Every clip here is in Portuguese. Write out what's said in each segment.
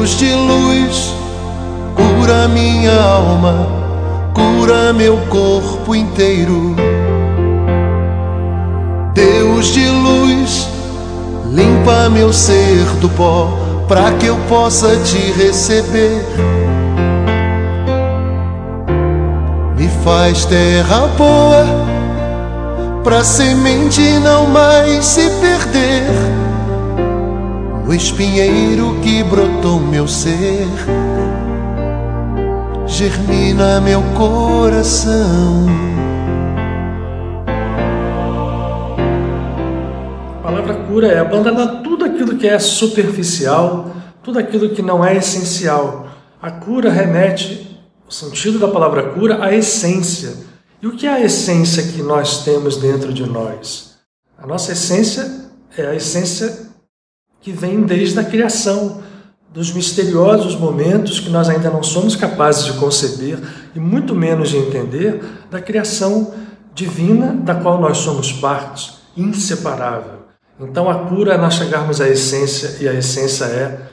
Deus de luz, cura minha alma, cura meu corpo inteiro. Deus de luz, limpa meu ser do pó, pra que eu possa te receber. Me faz terra boa, pra semente não mais se perder. No espinheiro que brotou meu ser, germina meu coração. A palavra cura é abandonar tudo aquilo que é superficial, tudo aquilo que não é essencial. A cura remete, o sentido da palavra cura, à essência. E o que é a essência que nós temos dentro de nós? A nossa essência é a essência que vem desde a criação, dos misteriosos momentos que nós ainda não somos capazes de conceber e muito menos de entender, da criação divina da qual nós somos parte, inseparável. Então a cura é nós chegarmos à essência, e a essência é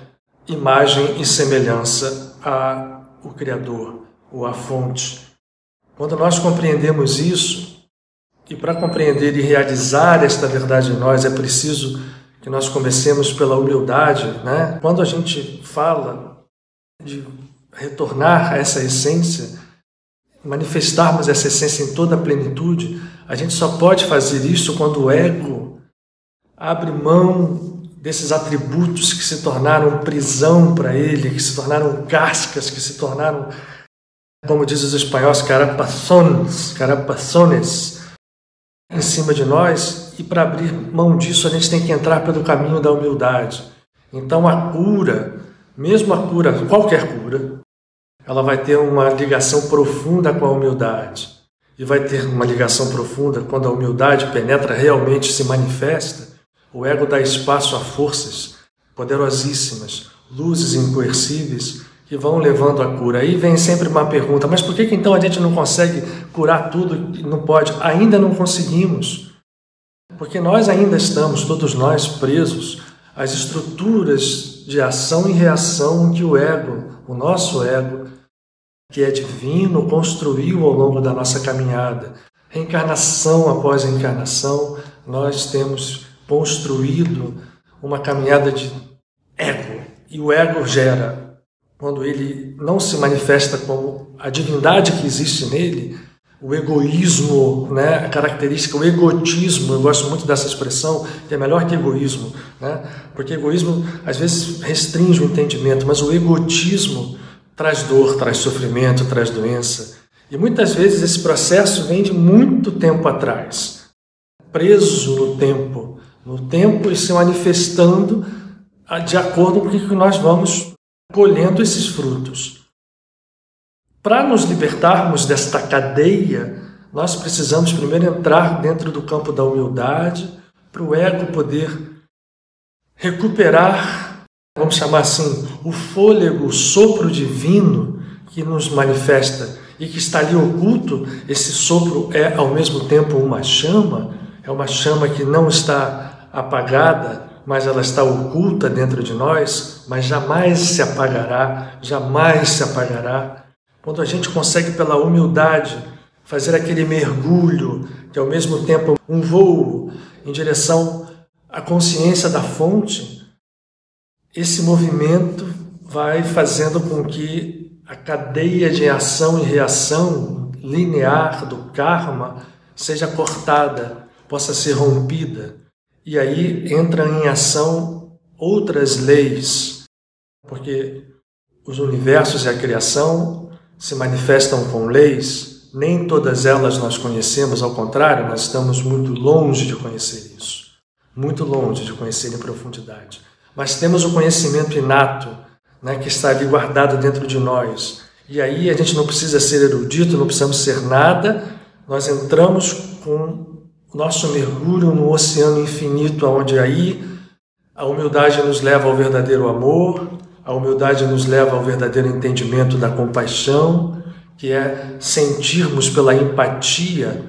imagem e semelhança ao Criador, ou à fonte. Quando nós compreendemos isso, e para compreender e realizar esta verdade em nós é preciso que nós comecemos pela humildade, né? Quando a gente fala de retornar a essa essência, manifestarmos essa essência em toda a plenitude, a gente só pode fazer isso quando o ego abre mão desses atributos que se tornaram prisão para ele, que se tornaram cascas, que se tornaram, como diz os espanhóis, carapaçones em cima de nós. E para abrir mão disso, a gente tem que entrar pelo caminho da humildade. Então a cura, mesmo a cura, qualquer cura, ela vai ter uma ligação profunda com a humildade. E vai ter uma ligação profunda quando a humildade penetra, realmente se manifesta. O ego dá espaço a forças poderosíssimas, luzes incoercíveis, que vão levando a cura. Aí vem sempre uma pergunta: mas por que então a gente não consegue curar tudo e não pode? Ainda não conseguimos. Porque nós ainda estamos, todos nós, presos às estruturas de ação e reação que o ego, o nosso ego, que é divino, construiu ao longo da nossa caminhada. Reencarnação após reencarnação, nós temos construído uma caminhada de ego. E o ego gera, quando ele não se manifesta como a divindade que existe nele, o egoísmo, né? A característica, o egotismo, eu gosto muito dessa expressão, que é melhor que egoísmo, né? Porque egoísmo às vezes restringe o entendimento, mas o egotismo traz dor, traz sofrimento, traz doença. E muitas vezes esse processo vem de muito tempo atrás, preso no tempo e se manifestando de acordo com o que nós vamos colhendo esses frutos. Para nos libertarmos desta cadeia, nós precisamos primeiro entrar dentro do campo da humildade, para o ego poder recuperar, vamos chamar assim, o fôlego, o sopro divino que nos manifesta e que está ali oculto. Esse sopro é ao mesmo tempo uma chama, é uma chama que não está apagada, mas ela está oculta dentro de nós, mas jamais se apagará, jamais se apagará. Quando a gente consegue, pela humildade, fazer aquele mergulho, que é ao mesmo tempo um voo em direção à consciência da fonte, esse movimento vai fazendo com que a cadeia de ação e reação linear do karma seja cortada, possa ser rompida. E aí entram em ação outras leis, porque os universos e a criação se manifestam com leis, nem todas elas nós conhecemos, ao contrário, nós estamos muito longe de conhecer isso, muito longe de conhecer em profundidade. Mas temos o conhecimento inato, né, que está ali guardado dentro de nós. E aí a gente não precisa ser erudito, não precisamos ser nada, nós entramos com o nosso mergulho no oceano infinito, onde aí a humildade nos leva ao verdadeiro amor, a humildade nos leva ao verdadeiro entendimento da compaixão, que é sentirmos pela empatia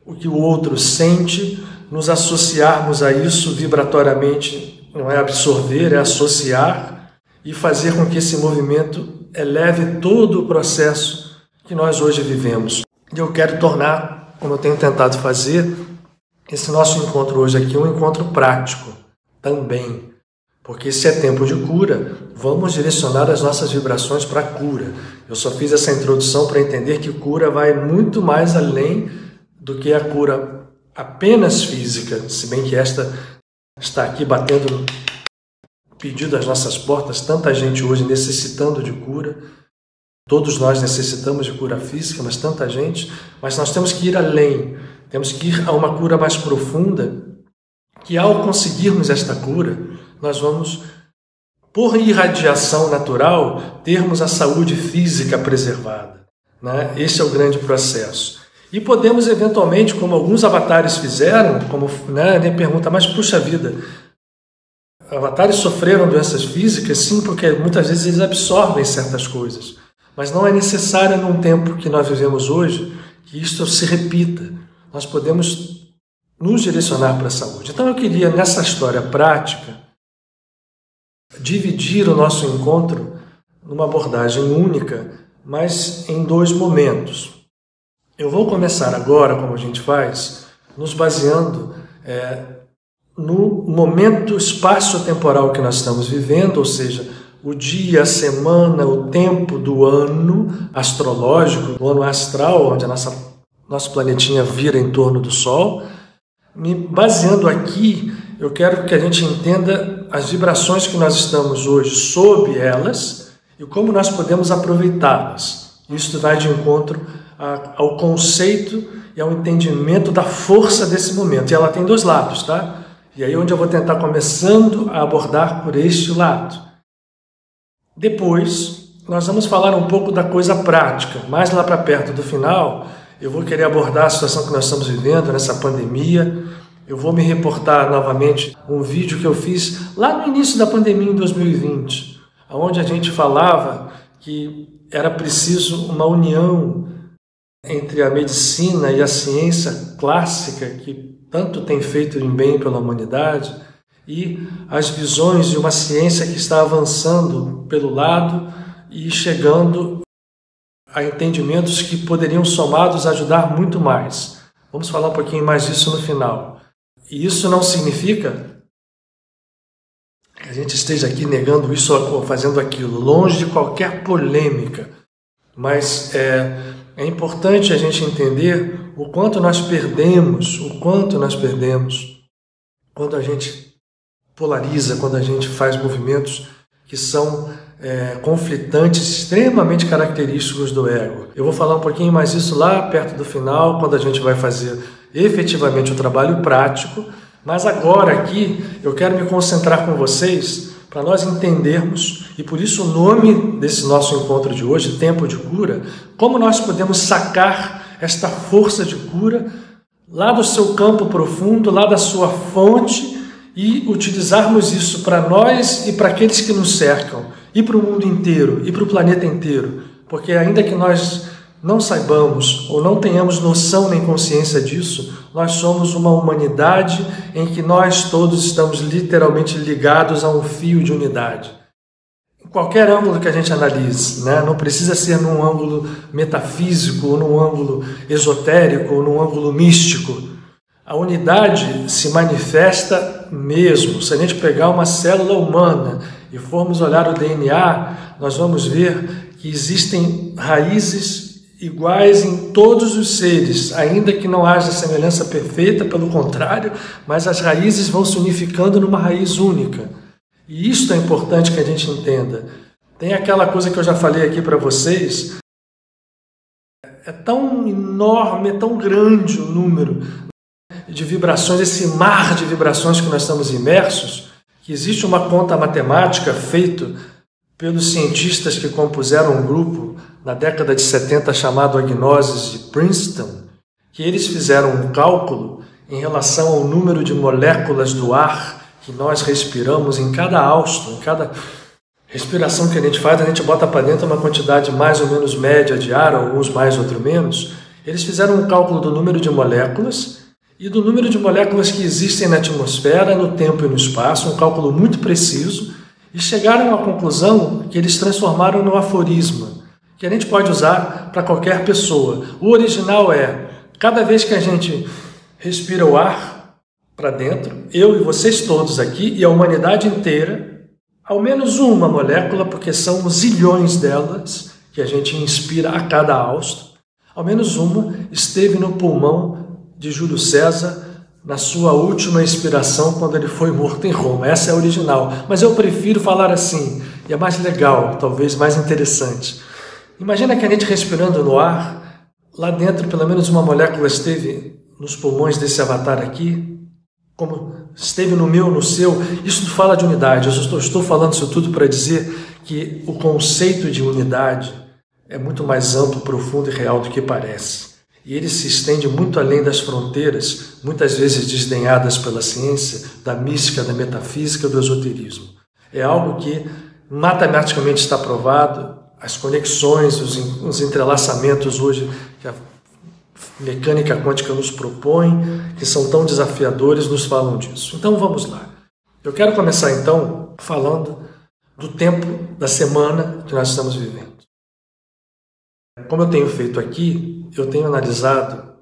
o que o outro sente, nos associarmos a isso vibratoriamente, não é absorver, é associar, e fazer com que esse movimento eleve todo o processo que nós hoje vivemos. E eu quero tornar, como eu tenho tentado fazer, esse nosso encontro hoje aqui um encontro prático também. Porque se é tempo de cura, vamos direcionar as nossas vibrações para a cura. Eu só fiz essa introdução para entender que cura vai muito mais além do que a cura apenas física, se bem que esta está aqui batendo pedido às nossas portas, tanta gente hoje necessitando de cura. Todos nós necessitamos de cura física, mas tanta gente. Mas nós temos que ir além, temos que ir a uma cura mais profunda, que ao conseguirmos esta cura, nós vamos, por irradiação natural, termos a saúde física preservada, né? Esse é o grande processo. E podemos, eventualmente, como alguns avatares fizeram, como, né, nem pergunta, mas puxa vida, avatares sofreram doenças físicas? Sim, porque muitas vezes eles absorvem certas coisas. Mas não é necessário, num tempo que nós vivemos hoje, que isto se repita. Nós podemos nos direcionar para a saúde. Então eu queria, nessa história prática, dividir o nosso encontro numa abordagem única, mas em 2 momentos. Eu vou começar agora, como a gente faz, nos baseando no momento espaço-temporal que nós estamos vivendo, ou seja, o dia, a semana, o tempo do ano astrológico, o ano astral, onde nosso planetinha vira em torno do Sol. Me baseando aqui, eu quero que a gente entenda as vibrações que nós estamos hoje sob elas e como nós podemos aproveitá-las. Isso vai de encontro ao conceito e ao entendimento da força desse momento. E ela tem 2 lados, tá? E aí onde eu vou tentar começando a abordar por este lado. Depois, nós vamos falar um pouco da coisa prática. Mais lá para perto do final, eu vou querer abordar a situação que nós estamos vivendo nessa pandemia. Eu vou me reportar novamente um vídeo que eu fiz lá no início da pandemia em 2020, onde a gente falava que era preciso uma união entre a medicina e a ciência clássica, que tanto tem feito em bem pela humanidade, e as visões de uma ciência que está avançando pelo lado e chegando a entendimentos que poderiam somados ajudar muito mais. Vamos falar um pouquinho mais disso no final. E isso não significa que a gente esteja aqui negando isso ou fazendo aquilo, longe de qualquer polêmica. Mas é importante a gente entender o quanto nós perdemos quando a gente polariza, quando a gente faz movimentos que são conflitantes, extremamente característicos do ego. Eu vou falar um pouquinho mais disso lá perto do final, quando a gente vai fazer efetivamente o trabalho prático, mas agora aqui eu quero me concentrar com vocês para nós entendermos, e por isso o nome desse nosso encontro de hoje, Tempo de Cura, como nós podemos sacar esta força de cura lá do seu campo profundo, lá da sua fonte, e utilizarmos isso para nós e para aqueles que nos cercam, e para o mundo inteiro, e para o planeta inteiro, porque ainda que nós não saibamos ou não tenhamos noção nem consciência disso, nós somos uma humanidade em que nós todos estamos literalmente ligados a um fio de unidade. Em qualquer ângulo que a gente analise, né? Não precisa ser num ângulo metafísico, ou num ângulo esotérico, ou num ângulo místico. A unidade se manifesta mesmo. Se a gente pegar uma célula humana e formos olhar o DNA, nós vamos ver que existem raízes iguais em todos os seres, ainda que não haja semelhança perfeita, pelo contrário, mas as raízes vão se unificando numa raiz única. E isto é importante que a gente entenda. Tem aquela coisa que eu já falei aqui para vocês, é tão enorme, é tão grande o número de vibrações, esse mar de vibrações que nós estamos imersos, que existe uma conta matemática feita pelos cientistas que compuseram um grupo na década de 70 chamado Agnoses de Princeton, que eles fizeram um cálculo em relação ao número de moléculas do ar que nós respiramos em cada hausto, em cada respiração que a gente faz, a gente bota para dentro uma quantidade mais ou menos média de ar, alguns mais, outros menos. Eles fizeram um cálculo do número de moléculas e do número de moléculas que existem na atmosfera, no tempo e no espaço, um cálculo muito preciso, e chegaram à conclusão que eles transformaram no aforisma, que a gente pode usar para qualquer pessoa. O original é: cada vez que a gente respira o ar para dentro, eu e vocês todos aqui e a humanidade inteira, ao menos uma molécula, porque são zilhões delas que a gente inspira a cada hausto, ao menos uma esteve no pulmão de Júlio César na sua última expiração, quando ele foi morto em Roma. Essa é a original, mas eu prefiro falar assim, e é mais legal, talvez mais interessante. Imagina que a gente respirando no ar, lá dentro pelo menos uma molécula esteve nos pulmões desse avatar aqui, como esteve no meu, no seu. Isso não fala de unidade, eu estou falando isso tudo para dizer que o conceito de unidade é muito mais amplo, profundo e real do que parece. E ele se estende muito além das fronteiras, muitas vezes desdenhadas pela ciência, da mística, da metafísica, do esoterismo. É algo que matematicamente está provado, as conexões, os entrelaçamentos hoje que a mecânica quântica nos propõe, que são tão desafiadores, nos falam disso. Então vamos lá. Eu quero começar então falando do tempo da semana que nós estamos vivendo. Como eu tenho feito aqui, eu tenho analisado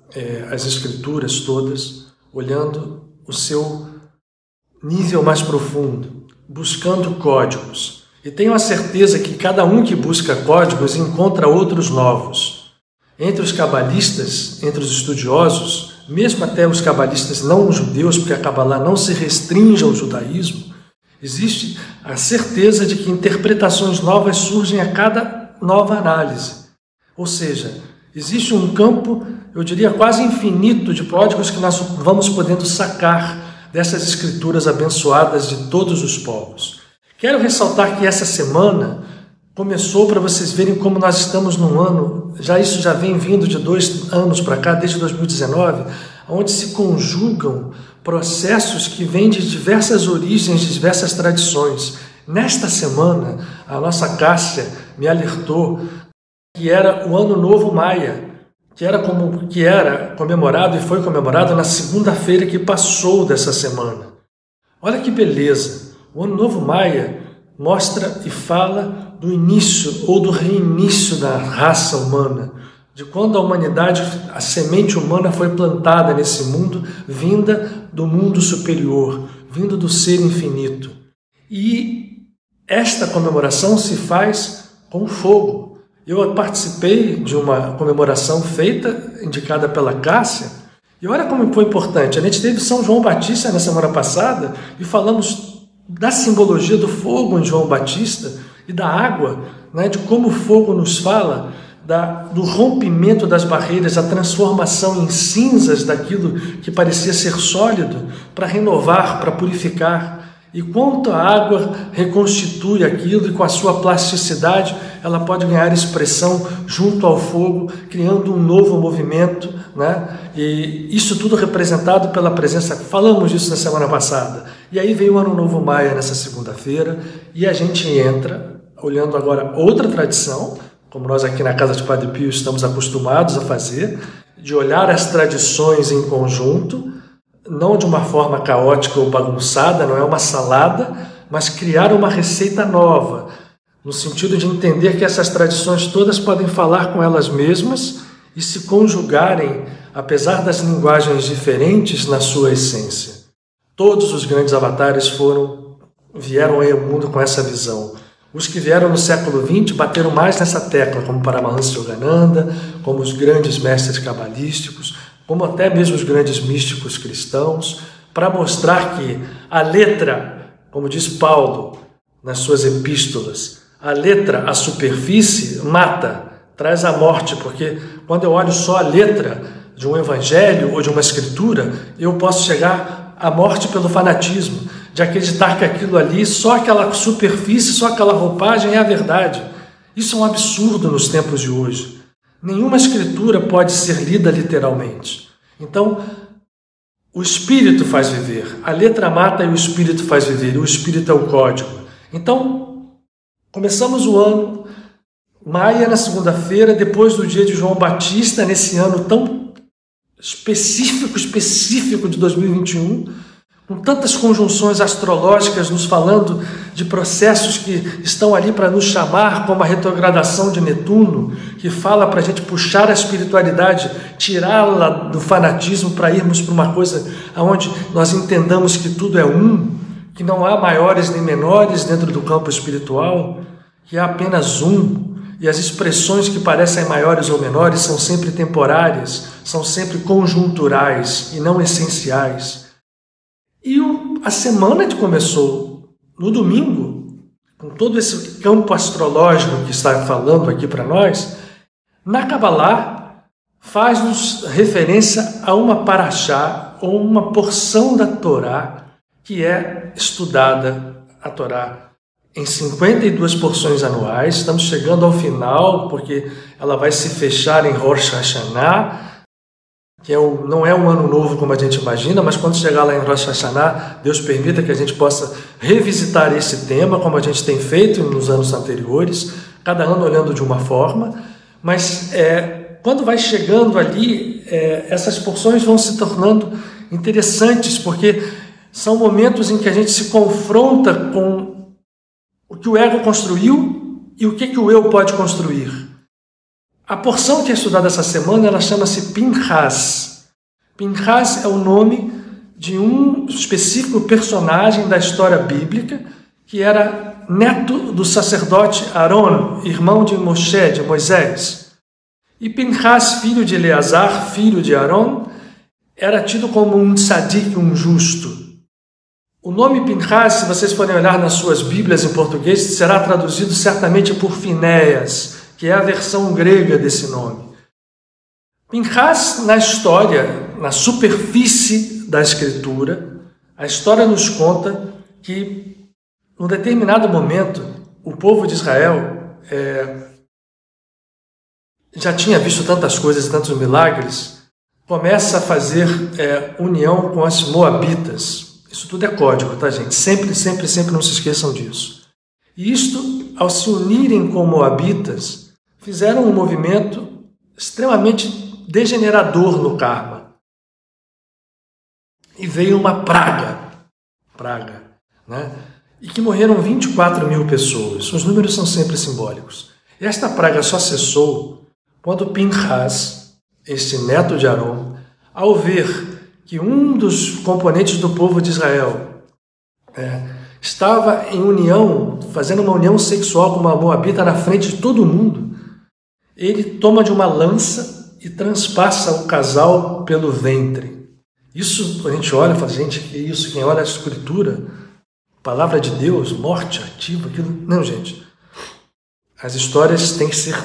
as escrituras todas, olhando o seu nível mais profundo, buscando códigos. E tenho a certeza que cada um que busca códigos encontra outros novos. Entre os cabalistas, entre os estudiosos, mesmo até os cabalistas não judeus, porque a Cabalá não se restringe ao judaísmo, existe a certeza de que interpretações novas surgem a cada nova análise. Ou seja, existe um campo, eu diria quase infinito, de códigos que nós vamos podendo sacar dessas escrituras abençoadas de todos os povos. Quero ressaltar que essa semana começou, para vocês verem como nós estamos num ano, isso já vem vindo de 2 anos para cá, desde 2019, onde se conjugam processos que vêm de diversas origens, de diversas tradições. Nesta semana, a nossa Cássia me alertou que era o Ano Novo Maia, que era comemorado e foi comemorado na segunda-feira que passou dessa semana. Olha que beleza! O Ano Novo Maia mostra e fala do início ou do reinício da raça humana, de quando a humanidade, a semente humana foi plantada nesse mundo, vinda do mundo superior, vindo do ser infinito. E esta comemoração se faz com fogo. Eu participei de uma comemoração feita, indicada pela Cássia, e olha como foi importante. A gente teve São João Batista na semana passada e falamos da simbologia do fogo em João Batista e da água, né, de como o fogo nos fala do rompimento das barreiras, a transformação em cinzas daquilo que parecia ser sólido, para renovar, para purificar. E quanto a água reconstitui aquilo e com a sua plasticidade, ela pode ganhar expressão junto ao fogo, criando um novo movimento, né? E isso tudo representado pela presença, falamos disso na semana passada. E aí veio o Ano Novo Maia nessa segunda-feira e a gente entra, olhando agora outra tradição, como nós aqui na Casa de Padre Pio estamos acostumados a fazer, de olhar as tradições em conjunto, não de uma forma caótica ou bagunçada, não é uma salada, mas criar uma receita nova, no sentido de entender que essas tradições todas podem falar com elas mesmas e se conjugarem, apesar das linguagens diferentes, na sua essência. Todos os grandes avatares vieram aí ao mundo com essa visão. Os que vieram no século XX bateram mais nessa tecla, como Paramahansa Yogananda, como os grandes mestres cabalísticos, como até mesmo os grandes místicos cristãos, para mostrar que a letra, como diz Paulo nas suas epístolas, a letra, a superfície, mata, traz a morte, porque quando eu olho só a letra de um evangelho ou de uma escritura, eu posso chegar à morte pelo fanatismo, de acreditar que aquilo ali, só aquela superfície, só aquela roupagem é a verdade. Isso é um absurdo nos tempos de hoje. Nenhuma escritura pode ser lida literalmente. Então, o Espírito faz viver. A letra mata e o Espírito faz viver. E o Espírito é o código. Então, começamos o ano Maia na segunda-feira, depois do dia de João Batista, nesse ano tão específico de 2021, com tantas conjunções astrológicas nos falando de processos que estão ali para nos chamar, como a retrogradação de Netuno, que fala para a gente puxar a espiritualidade, tirá-la do fanatismo para irmos para uma coisa onde nós entendamos que tudo é um, que não há maiores nem menores dentro do campo espiritual, que há apenas um, e as expressões que parecem maiores ou menores são sempre temporárias, são sempre conjunturais e não essenciais. E a semana que começou no domingo, com todo esse campo astrológico que está falando aqui para nós, na Kabbalah faz-nos referência a uma paraxá, ou uma porção da Torá, que é estudada, a Torá, em 52 porções anuais. Estamos chegando ao final, porque ela vai se fechar em Rosh Hashanah, que não é um ano novo como a gente imagina, mas quando chegar lá em Rosh Hashanah, Deus permita que a gente possa revisitar esse tema, como a gente tem feito nos anos anteriores, cada ano olhando de uma forma, mas quando vai chegando ali, essas porções vão se tornando interessantes, porque são momentos em que a gente se confronta com o que o ego construiu e o que o eu pode construir. A porção que é estudada essa semana, ela chama-se Pinchas. Pinchas é o nome de um específico personagem da história bíblica, que era neto do sacerdote Aaron, irmão de Moshe, de Moisés. E Pinchas, filho de Eleazar, filho de Aaron, era tido como um tzadik, um justo. O nome Pinchas, se vocês forem olhar nas suas Bíblias em português, será traduzido certamente por Finéias, que é a versão grega desse nome. Pinchas, na história, na superfície da Escritura, a história nos conta que, num determinado momento, o povo de Israel já tinha visto tantas coisas e tantos milagres, começa a fazer união com os moabitas. Isso tudo é código, tá, gente? Sempre, sempre, sempre não se esqueçam disso. E isto, ao se unirem com moabitas, fizeram um movimento extremamente degenerador no karma. E veio uma praga, né? E que morreram 24 mil pessoas. Os números são sempre simbólicos. E esta praga só cessou quando Pinchas, este neto de Aaron, ao ver que um dos componentes do povo de Israel estava em união, fazendo uma união sexual com uma moabita na frente de todo mundo, ele toma de uma lança e transpassa o casal pelo ventre. Isso a gente olha e fala, gente, que isso? Quem olha a Escritura, palavra de Deus, morte ativa, aquilo... Não, gente. As histórias têm que ser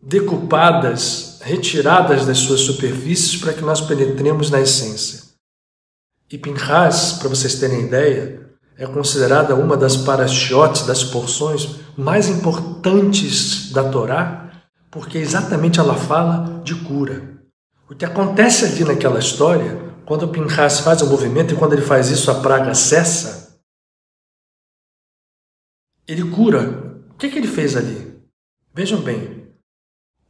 decupadas, retiradas das suas superfícies para que nós penetremos na essência. E Pinchas, para vocês terem ideia, é considerada uma das parashiot, das porções mais importantes da Torá, porque exatamente ela fala de cura. O que acontece ali naquela história, quando Pinchas faz o movimento e quando ele faz isso a praga cessa, ele cura. O que ele fez ali? Vejam bem,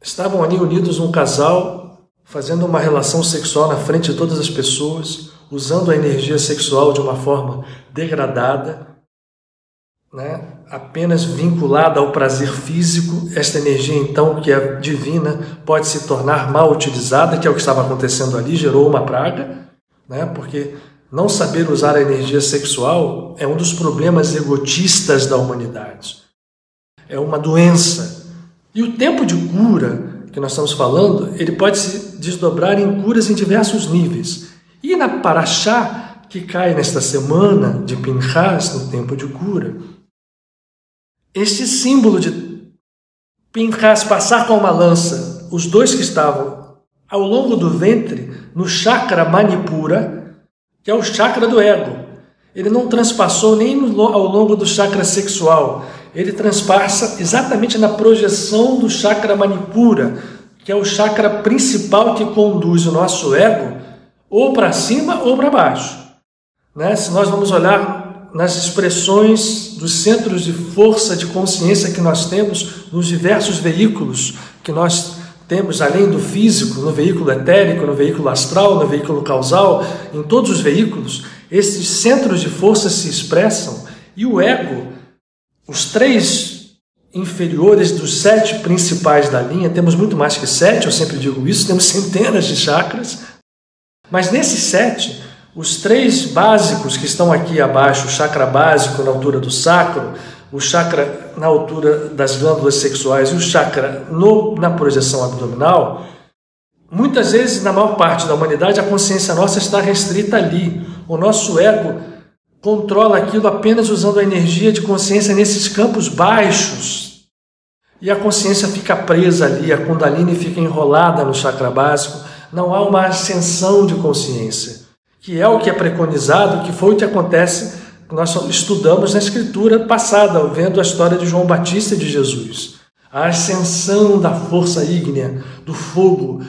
estavam ali unidos um casal, fazendo uma relação sexual na frente de todas as pessoas, usando a energia sexual de uma forma degradada, né? Apenas vinculada ao prazer físico. Esta energia, então, que é divina, pode se tornar mal utilizada, que é o que estava acontecendo ali, gerou uma praga, né? Porque não saber usar a energia sexual é um dos problemas egotistas da humanidade. É uma doença. E o tempo de cura que nós estamos falando, ele pode se desdobrar em curas em diversos níveis. E na Paraxá, que cai nesta semana de Pinchas, no tempo de cura, este símbolo de Pinchas passar com uma lança, os dois que estavam ao longo do ventre, no chakra Manipura, que é o chakra do ego. Ele não transpassou nem ao longo do chakra sexual, ele transpassa exatamente na projeção do chakra Manipura, que é o chakra principal que conduz o nosso ego ou para cima ou para baixo. Né? Se nós vamos olhar nas expressões dos centros de força de consciência que nós temos nos diversos veículos que nós temos, além do físico, no veículo etérico, no veículo astral, no veículo causal, em todos os veículos, esses centros de força se expressam e o ego, os 3 inferiores dos 7 principais da linha, temos muito mais que 7, eu sempre digo isso, temos centenas de chakras, mas nesses 7, os 3 básicos que estão aqui abaixo, o chakra básico na altura do sacro, o chakra na altura das glândulas sexuais e o chakra na projeção abdominal, muitas vezes, na maior parte da humanidade, a consciência nossa está restrita ali. O nosso ego controla aquilo apenas usando a energia de consciência nesses campos baixos. E a consciência fica presa ali, a Kundalini fica enrolada no chakra básico. Não há uma ascensão de consciência, que é o que é preconizado, que foi o que acontece, nós estudamos na escritura passada, vendo a história de João Batista e de Jesus. A ascensão da força ígnea, do fogo,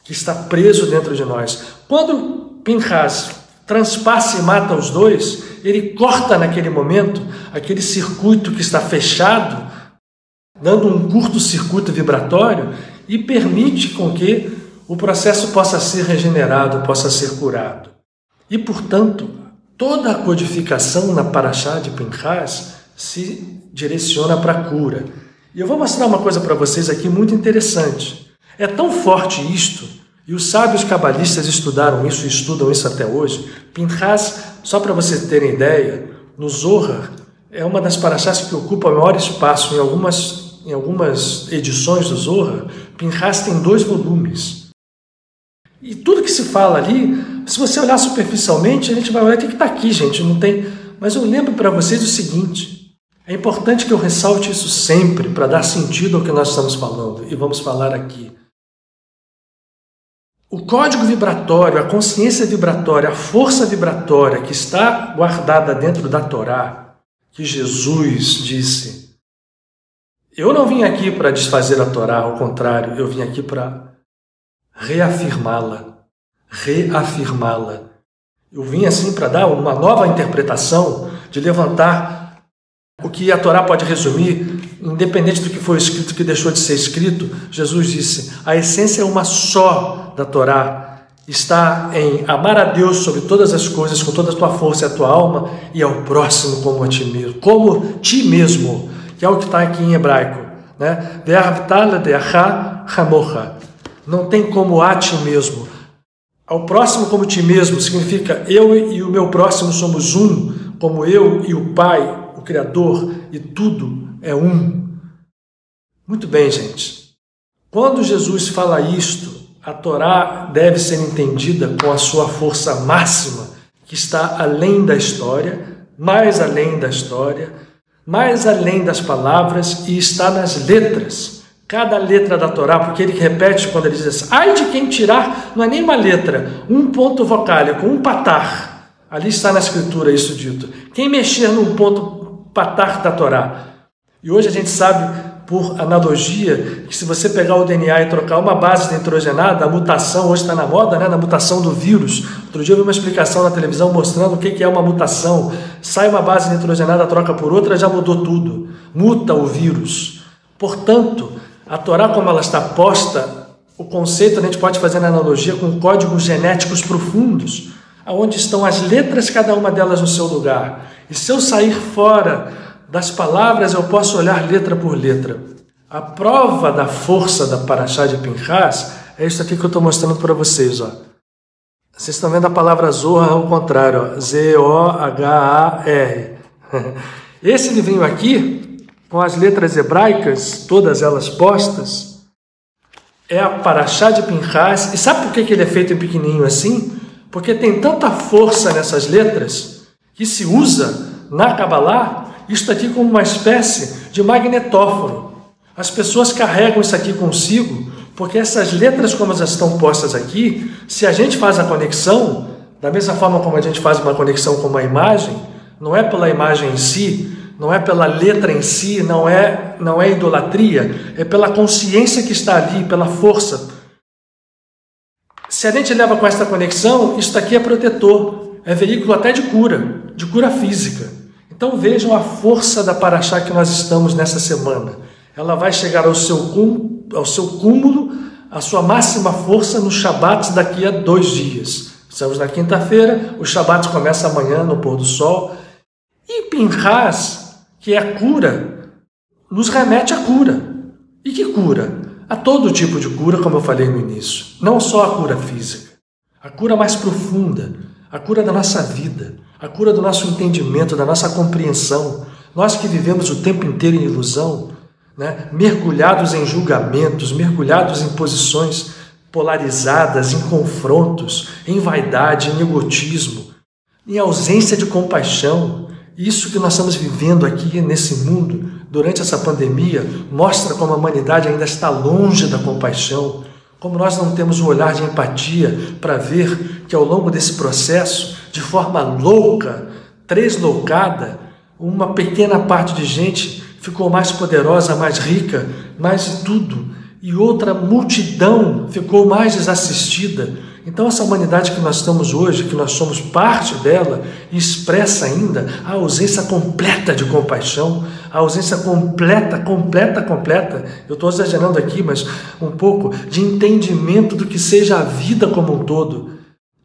que está preso dentro de nós. Quando Pinchas transpassa e mata os 2, ele corta naquele momento aquele circuito que está fechado, dando um curto-circuito vibratório e permite com que o processo possa ser regenerado, possa ser curado. E, portanto, toda a codificação na Parashá de Pinchas se direciona para a cura. E eu vou mostrar uma coisa para vocês aqui muito interessante. É tão forte isto, e os sábios cabalistas estudaram isso e estudam isso até hoje. Pinchas, só para vocês terem ideia, no Zohar, é uma das parashás que ocupa o maior espaço em algumas edições do Zohar. Pinchas tem 2 volumes. E tudo que se fala ali, se você olhar superficialmente, a gente vai olhar, tem que estar aqui, gente, não tem... Mas eu lembro para vocês o seguinte, é importante que eu ressalte isso sempre, para dar sentido ao que nós estamos falando, e vamos falar aqui. O código vibratório, a consciência vibratória, a força vibratória que está guardada dentro da Torá, que Jesus disse, eu não vim aqui para desfazer a Torá, ao contrário, eu vim aqui para reafirmá-la. Eu vim assim para dar uma nova interpretação, de levantar o que a Torá pode resumir, independente do que foi escrito, que deixou de ser escrito. Jesus disse, a essência é uma só da Torá, está em amar a Deus sobre todas as coisas, com toda a tua força e a tua alma, e ao próximo como ti mesmo, que é o que está aqui em hebraico, né? Não tem como a ti mesmo. Ao próximo como ti mesmo significa eu e o meu próximo somos um, como eu e o Pai, o Criador, e tudo é um. Muito bem, gente. Quando Jesus fala isto, a Torá deve ser entendida com a sua força máxima, que está além da história, mais além da história, mais além das palavras, e está nas letras. Cada letra da Torá, porque ele repete quando ele diz assim, ai de quem tirar, não é nem uma letra, um ponto vocálico, um patar. Ali está na escritura isso dito. Quem mexer num ponto patar da Torá. E hoje a gente sabe, por analogia, que se você pegar o DNA e trocar uma base nitrogenada, a mutação, hoje está na moda, né, na mutação do vírus. Outro dia eu vi uma explicação na televisão mostrando o que é uma mutação. Sai uma base nitrogenada, troca por outra, já mudou tudo. Muta o vírus. Portanto, a Torá, como ela está posta, o conceito a gente pode fazer na analogia com códigos genéticos profundos, onde estão as letras, cada uma delas no seu lugar. E se eu sair fora das palavras, eu posso olhar letra por letra. A prova da força da Parashá de Pinchas é isso aqui que eu estou mostrando para vocês. Ó. Vocês estão vendo a palavra Zohar ao contrário, ó. Z-O-H-A-R. Esse livrinho aqui, com as letras hebraicas, todas elas postas, é a Parashá de Pinchas. E sabe por que ele é feito em pequenininho assim? Porque tem tanta força nessas letras que se usa na Kabbalah isto aqui como uma espécie de magnetófono. As pessoas carregam isso aqui consigo, porque essas letras, como elas estão postas aqui, se a gente faz a conexão, da mesma forma como a gente faz uma conexão com uma imagem, não é pela imagem em si, não é pela letra em si, não é idolatria, é pela consciência que está ali, pela força. Se a gente leva com esta conexão, isso aqui é protetor, é veículo até de cura física. Então vejam a força da Parashá que nós estamos nessa semana. Ela vai chegar ao seu cúmulo, a sua máxima força no Shabat daqui a 2 dias. Estamos na quinta-feira, o Shabat começa amanhã no pôr do sol. E Pinchas, que é a cura, nos remete à cura. E que cura? A todo tipo de cura, como eu falei no início. Não só a cura física. A cura mais profunda. A cura da nossa vida. A cura do nosso entendimento, da nossa compreensão. Nós que vivemos o tempo inteiro em ilusão, né? Mergulhados em julgamentos, mergulhados em posições polarizadas, em confrontos, em vaidade, em egotismo, em ausência de compaixão. Isso que nós estamos vivendo aqui nesse mundo, durante essa pandemia, mostra como a humanidade ainda está longe da compaixão, como nós não temos um olhar de empatia para ver que ao longo desse processo, de forma louca, tresloucada, uma pequena parte de gente ficou mais poderosa, mais rica, mais de tudo, e outra multidão ficou mais desassistida. Então essa humanidade que nós estamos hoje, que nós somos parte dela, expressa ainda a ausência completa de compaixão, a ausência completa, eu estou exagerando aqui, mas um pouco, de entendimento do que seja a vida como um todo.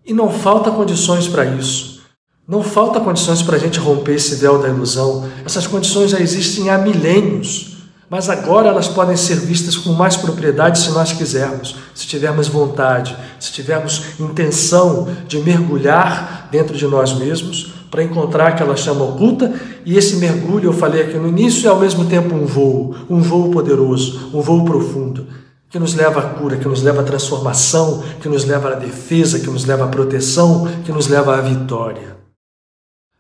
E não falta condições para isso. Não falta condições para a gente romper esse véu da ilusão. Essas condições já existem há milênios. Mas agora elas podem ser vistas com mais propriedade se nós quisermos, se tivermos vontade, se tivermos intenção de mergulhar dentro de nós mesmos para encontrar aquela chama oculta. E esse mergulho, eu falei aqui no início, é ao mesmo tempo um voo poderoso, um voo profundo, que nos leva à cura, que nos leva à transformação, que nos leva à defesa, que nos leva à proteção, que nos leva à vitória.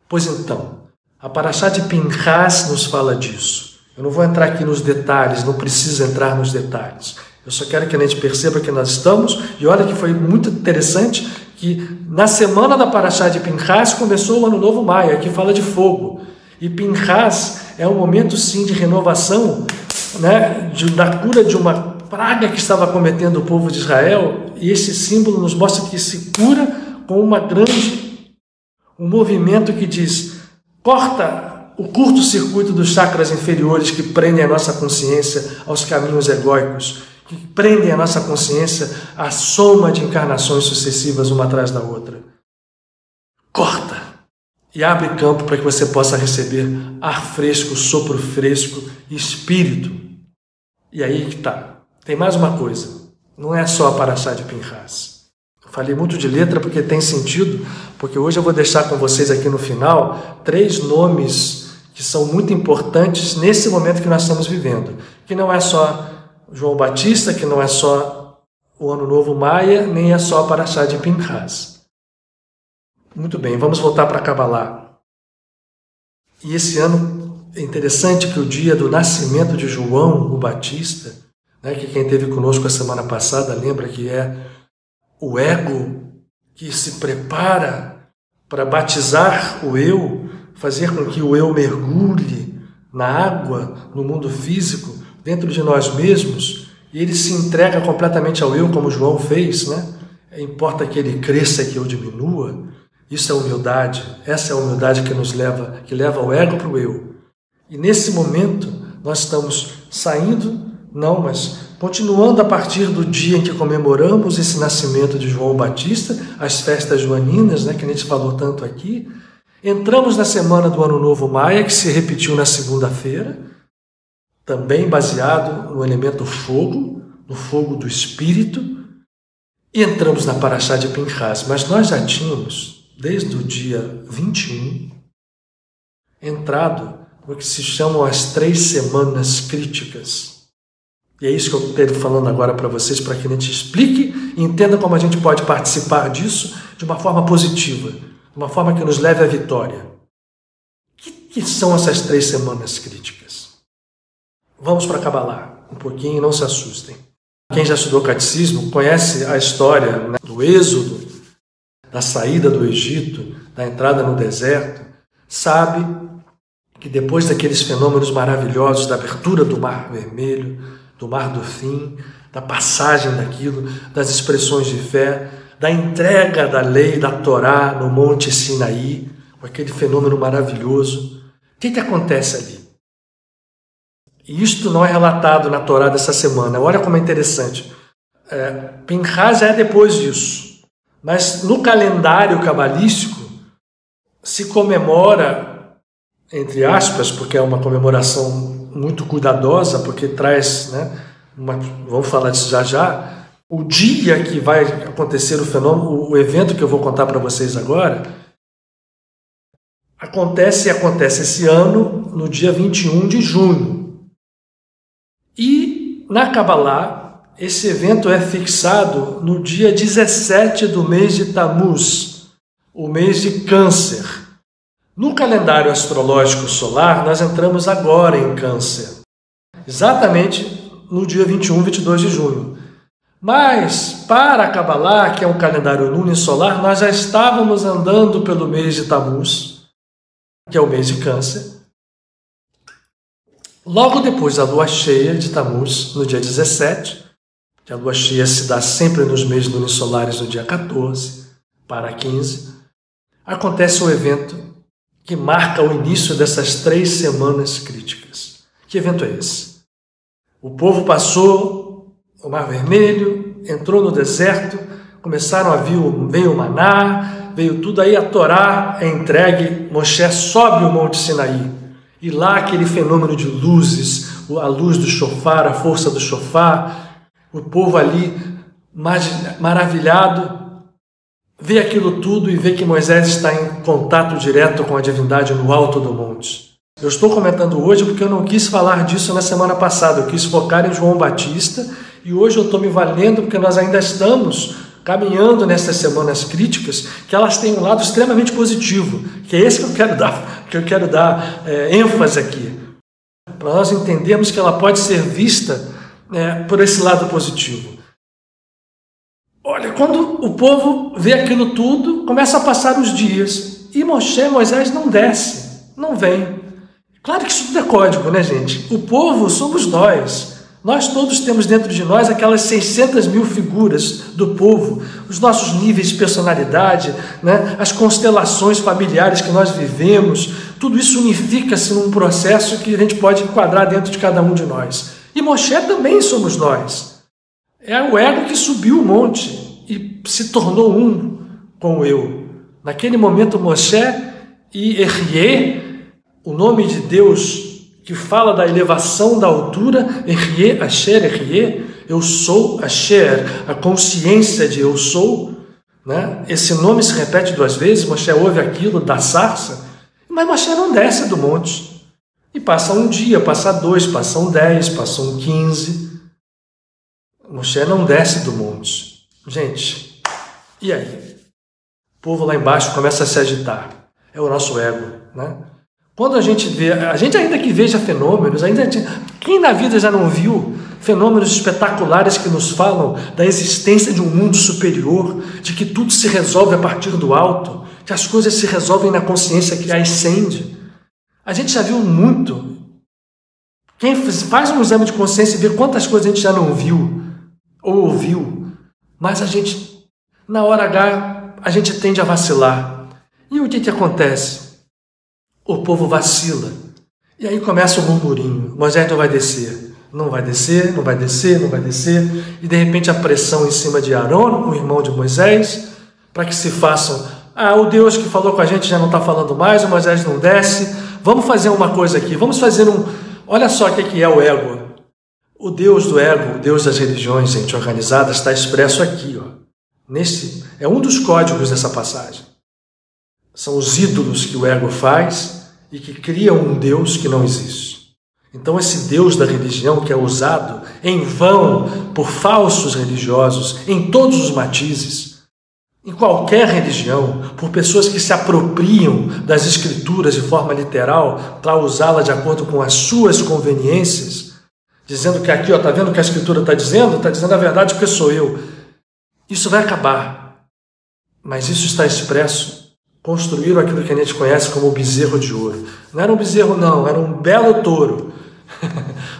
Pois então, a Parashá de Pinchas nos fala disso. Eu não vou entrar aqui nos detalhes, não preciso entrar nos detalhes. Eu só quero que a gente perceba que nós estamos, e olha que foi muito interessante, que na semana da Parashá de Pinchas começou o Ano Novo Maia, que fala de fogo. E Pinchas é um momento sim de renovação, né, da cura de uma praga que estava acometendo o povo de Israel, e esse símbolo nos mostra que se cura com um movimento que diz, corta o curto-circuito dos chakras inferiores que prendem a nossa consciência aos caminhos egóicos, que prendem a nossa consciência à soma de encarnações sucessivas uma atrás da outra. Corta e abre campo para que você possa receber ar fresco, sopro fresco e espírito. E aí que está. Tem mais uma coisa. Não é só a Parashá de Pinchas. Falei muito de letra porque tem sentido, porque hoje eu vou deixar com vocês aqui no final 3 nomes que são muito importantes nesse momento que nós estamos vivendo. Que não é só João Batista, que não é só o Ano Novo Maia, nem é só a Parashá de Pinchas. Muito bem, vamos voltar para Kabbalah. E esse ano é interessante que o dia do nascimento de João o Batista, né, que quem esteve conosco a semana passada lembra que é o ego que se prepara para batizar o eu, fazer com que o eu mergulhe na água, no mundo físico, dentro de nós mesmos, e ele se entrega completamente ao eu, como João fez, né? Importa que ele cresça e que eu diminua. Isso é humildade. Essa é a humildade que leva o ego para o eu. E nesse momento nós estamos saindo, não, mas continuando a partir do dia em que comemoramos esse nascimento de João Batista, as festas joaninas, né, que a gente falou tanto aqui. Entramos na semana do Ano Novo Maia, que se repetiu na segunda-feira, também baseado no elemento fogo, no fogo do Espírito, e entramos na Parashá de Pinchas. Mas nós já tínhamos, desde o dia 21, entrado no que se chamam as 3 semanas críticas. E é isso que eu estou falando agora para vocês, para que a gente explique e entenda como a gente pode participar disso de uma forma positiva, de uma forma que nos leve à vitória. O que são essas 3 semanas críticas? Vamos para Kabbalah um pouquinho, não se assustem. Quem já estudou catecismo conhece a história, né, do êxodo, da saída do Egito, da entrada no deserto, sabe que depois daqueles fenômenos maravilhosos da abertura do Mar Vermelho, do Mar do Fim, da passagem daquilo, das expressões de fé, da entrega da lei, da Torá no Monte Sinaí, com aquele fenômeno maravilhoso. O que acontece ali? E isto não é relatado na Torá dessa semana. Olha como é interessante. Pinchas é depois disso. Mas no calendário cabalístico se comemora, entre aspas, porque é uma comemoração muito cuidadosa, porque traz, vamos falar disso já, o dia que vai acontecer o fenômeno, o evento que eu vou contar para vocês agora, acontece esse ano no dia 21 de junho. E na Kabbalah, esse evento é fixado no dia 17 do mês de Tammuz, o mês de Câncer. No calendário astrológico solar, nós entramos agora em Câncer, exatamente no dia 21, 22 de junho. Mas, para a Kabbalah, que é um calendário lunisolar, nós já estávamos andando pelo mês de Tammuz, que é o mês de Câncer. Logo depois da lua cheia de Tammuz, no dia 17, que a lua cheia se dá sempre nos meses lunisolares no dia 14 para 15, acontece um evento que marca o início dessas 3 semanas críticas. Que evento é esse? O povo passou o Mar Vermelho, entrou no deserto, veio o maná, veio tudo aí, a Torá é entregue, Moshe sobe o Monte Sinaí, e lá aquele fenômeno de luzes, a luz do shofar, a força do shofar, o povo ali maravilhado, vê aquilo tudo e vê que Moisés está em contato direto com a divindade no alto do monte. Eu estou comentando hoje porque eu não quis falar disso na semana passada, eu quis focar em João Batista, e hoje eu estou me valendo porque nós ainda estamos caminhando nessas semanas críticas, que elas têm um lado extremamente positivo, que é esse que eu quero dar ênfase aqui, para nós entendermos que ela pode ser vista por esse lado positivo. Olha, quando o povo vê aquilo tudo, começa a passar os dias, e Moisés não desce, não vem. Claro que isso tudo é código, né, gente? O povo somos nós. Nós todos temos dentro de nós aquelas 600 mil figuras do povo, os nossos níveis de personalidade, as constelações familiares que nós vivemos, tudo isso unifica-se num processo que a gente pode enquadrar dentro de cada um de nós. E Moshe também somos nós. É o ego que subiu o monte e se tornou um com o eu. Naquele momento, Moshe e Erie, o nome de Deus que fala da elevação da altura, Erie, Asher, Erie, eu sou Asher, a consciência de eu sou, Esse nome se repete 2 vezes, Moshe ouve aquilo da sarça, mas Moshe não desce do monte. E passa um dia, passa 2, passam 10, passam 15. Moshe não desce do monte. Gente, e aí? O povo lá embaixo começa a se agitar. É o nosso ego, Quando a gente ainda que veja fenômenos, quem na vida já não viu fenômenos espetaculares que nos falam da existência de um mundo superior, de que tudo se resolve a partir do alto, que as coisas se resolvem na consciência que ascende. A gente já viu muito. Quem faz um exame de consciência e vê quantas coisas a gente já não viu ou ouviu, mas na hora H, a gente tende a vacilar. E o que acontece? O povo vacila. E aí começa o murmurinho. Moisés não vai descer. Não vai descer, não vai descer, não vai descer. E de repente a pressão em cima de Arão, o irmão de Moisés, para que se façam. O Deus que falou com a gente já não está falando mais, o Moisés não desce. Vamos fazer uma coisa aqui. Vamos fazer Olha só o que é o ego. O Deus do ego, o Deus das religiões, gente, organizadas, está expresso aqui. É um dos códigos dessa passagem. São os ídolos que o ego faz e que criam um Deus que não existe. Então esse Deus da religião que é usado em vão por falsos religiosos em todos os matizes, em qualquer religião, por pessoas que se apropriam das escrituras de forma literal para usá-la de acordo com as suas conveniências, dizendo que aqui, está vendo o que a escritura está dizendo? Está dizendo a verdade porque sou eu. Isso vai acabar. Mas isso está expresso. Construíram aquilo que a gente conhece como o bezerro de ouro. Não era um bezerro, não, era um belo touro.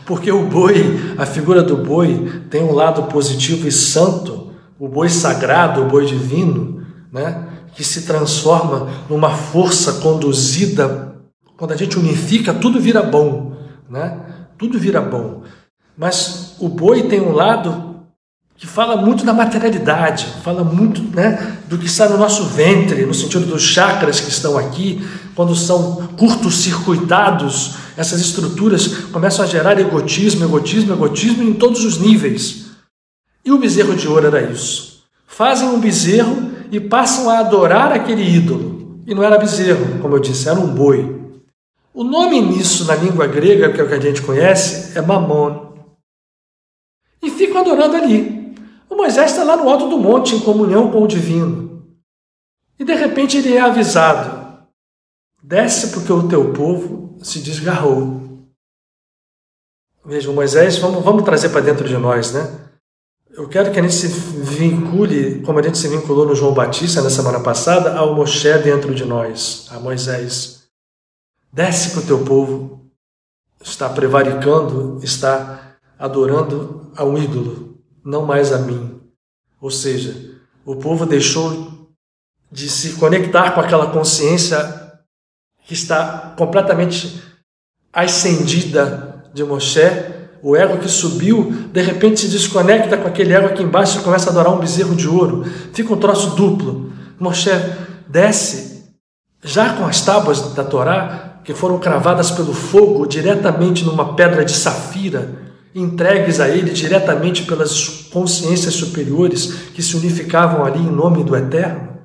Porque o boi, a figura do boi, tem um lado positivo e santo, o boi sagrado, o boi divino, que se transforma numa força conduzida. Quando a gente unifica, tudo vira bom. Tudo vira bom. Mas o boi tem um lado que fala muito da materialidade, fala muito, né, do que está no nosso ventre, no sentido dos chakras que estão aqui, quando são curto-circuitados, essas estruturas começam a gerar egotismo em todos os níveis. E o bezerro de ouro era isso. Fazem um bezerro e passam a adorar aquele ídolo. E não era bezerro, como eu disse, era um boi. O nome nisso na língua grega, que é o que a gente conhece, é Mamon. E ficam adorando ali. O Moisés está lá no alto do monte, em comunhão com o divino. E de repente ele é avisado: desce porque o teu povo se desgarrou. Veja, Moisés, vamos trazer para dentro de nós, né? Eu quero que a gente se vincule, como a gente se vinculou no João Batista na semana passada, ao Moshe dentro de nós, a Moisés. Desce que o teu povo está prevaricando, está adorando a um ídolo, não mais a mim. Ou seja, o povo deixou de se conectar com aquela consciência que está completamente ascendida de Moshe. O ego que subiu, de repente se desconecta com aquele ego aqui embaixo e começa a adorar um bezerro de ouro. Fica um troço duplo. Moshe desce, já com as tábuas da Torá, que foram cravadas pelo fogo diretamente numa pedra de safira, entregues a ele diretamente pelas consciências superiores que se unificavam ali em nome do Eterno,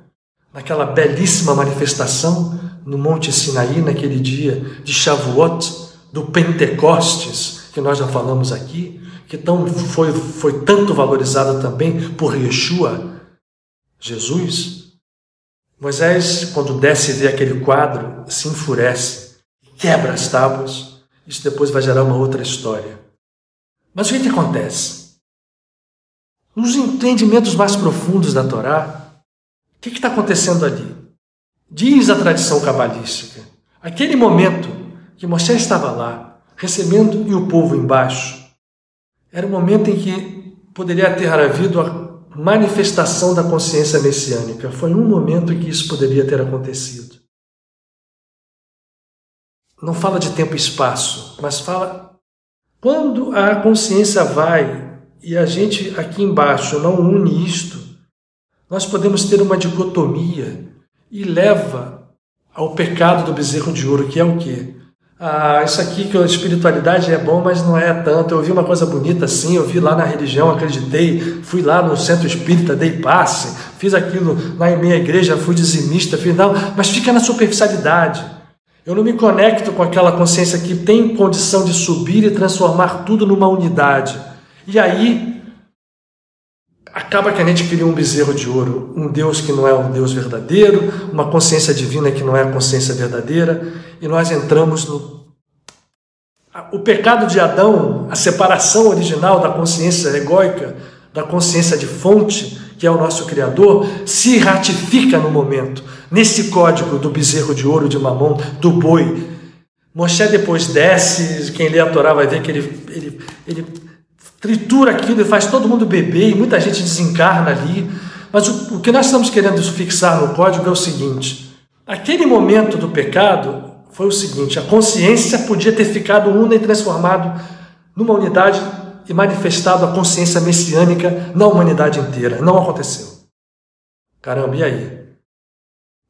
naquela belíssima manifestação no Monte Sinaí, naquele dia de Shavuot, do Pentecostes, que nós já falamos aqui, que foi tanto valorizada também por Yeshua, Jesus. Moisés, quando desce e vê aquele quadro, se enfurece, quebra as tábuas. Isso depois vai gerar uma outra história. Mas o que acontece? Nos entendimentos mais profundos da Torá, o que está acontecendo ali? Diz a tradição cabalística, aquele momento que Moisés estava lá, recebendo e o povo embaixo, era o momento em que poderia ter havido a manifestação da consciência messiânica. Foi um momento em que isso poderia ter acontecido. Não fala de tempo e espaço, mas fala quando a consciência vai e a gente aqui embaixo não une isto, nós podemos ter uma dicotomia e leva ao pecado do bezerro de ouro, que é o quê? Isso aqui que a espiritualidade é bom, mas não é tanto. Eu vi uma coisa bonita assim, eu vi lá na religião, acreditei, fui lá no centro espírita, dei passe, fiz aquilo na minha igreja, fui dizimista, mas fica na superficialidade. Eu não me conecto com aquela consciência que tem condição de subir e transformar tudo numa unidade. E aí, acaba que a gente cria um bezerro de ouro, um Deus que não é um Deus verdadeiro, uma consciência divina que não é a consciência verdadeira, e nós entramos no... O pecado de Adão, a separação original da consciência egóica, da consciência de fonte, que é o nosso Criador, se ratifica no momento, nesse código do bezerro de ouro de Mamon, do boi. Moshe depois desce, quem lê a Torá vai ver que ele tritura aquilo e faz todo mundo beber, e muita gente desencarna ali. Mas o que nós estamos querendo fixar no código é o seguinte: aquele momento do pecado foi o seguinte, a consciência podia ter ficado una e transformado numa unidade e manifestado a consciência messiânica na humanidade inteira. Não aconteceu. Caramba, e aí?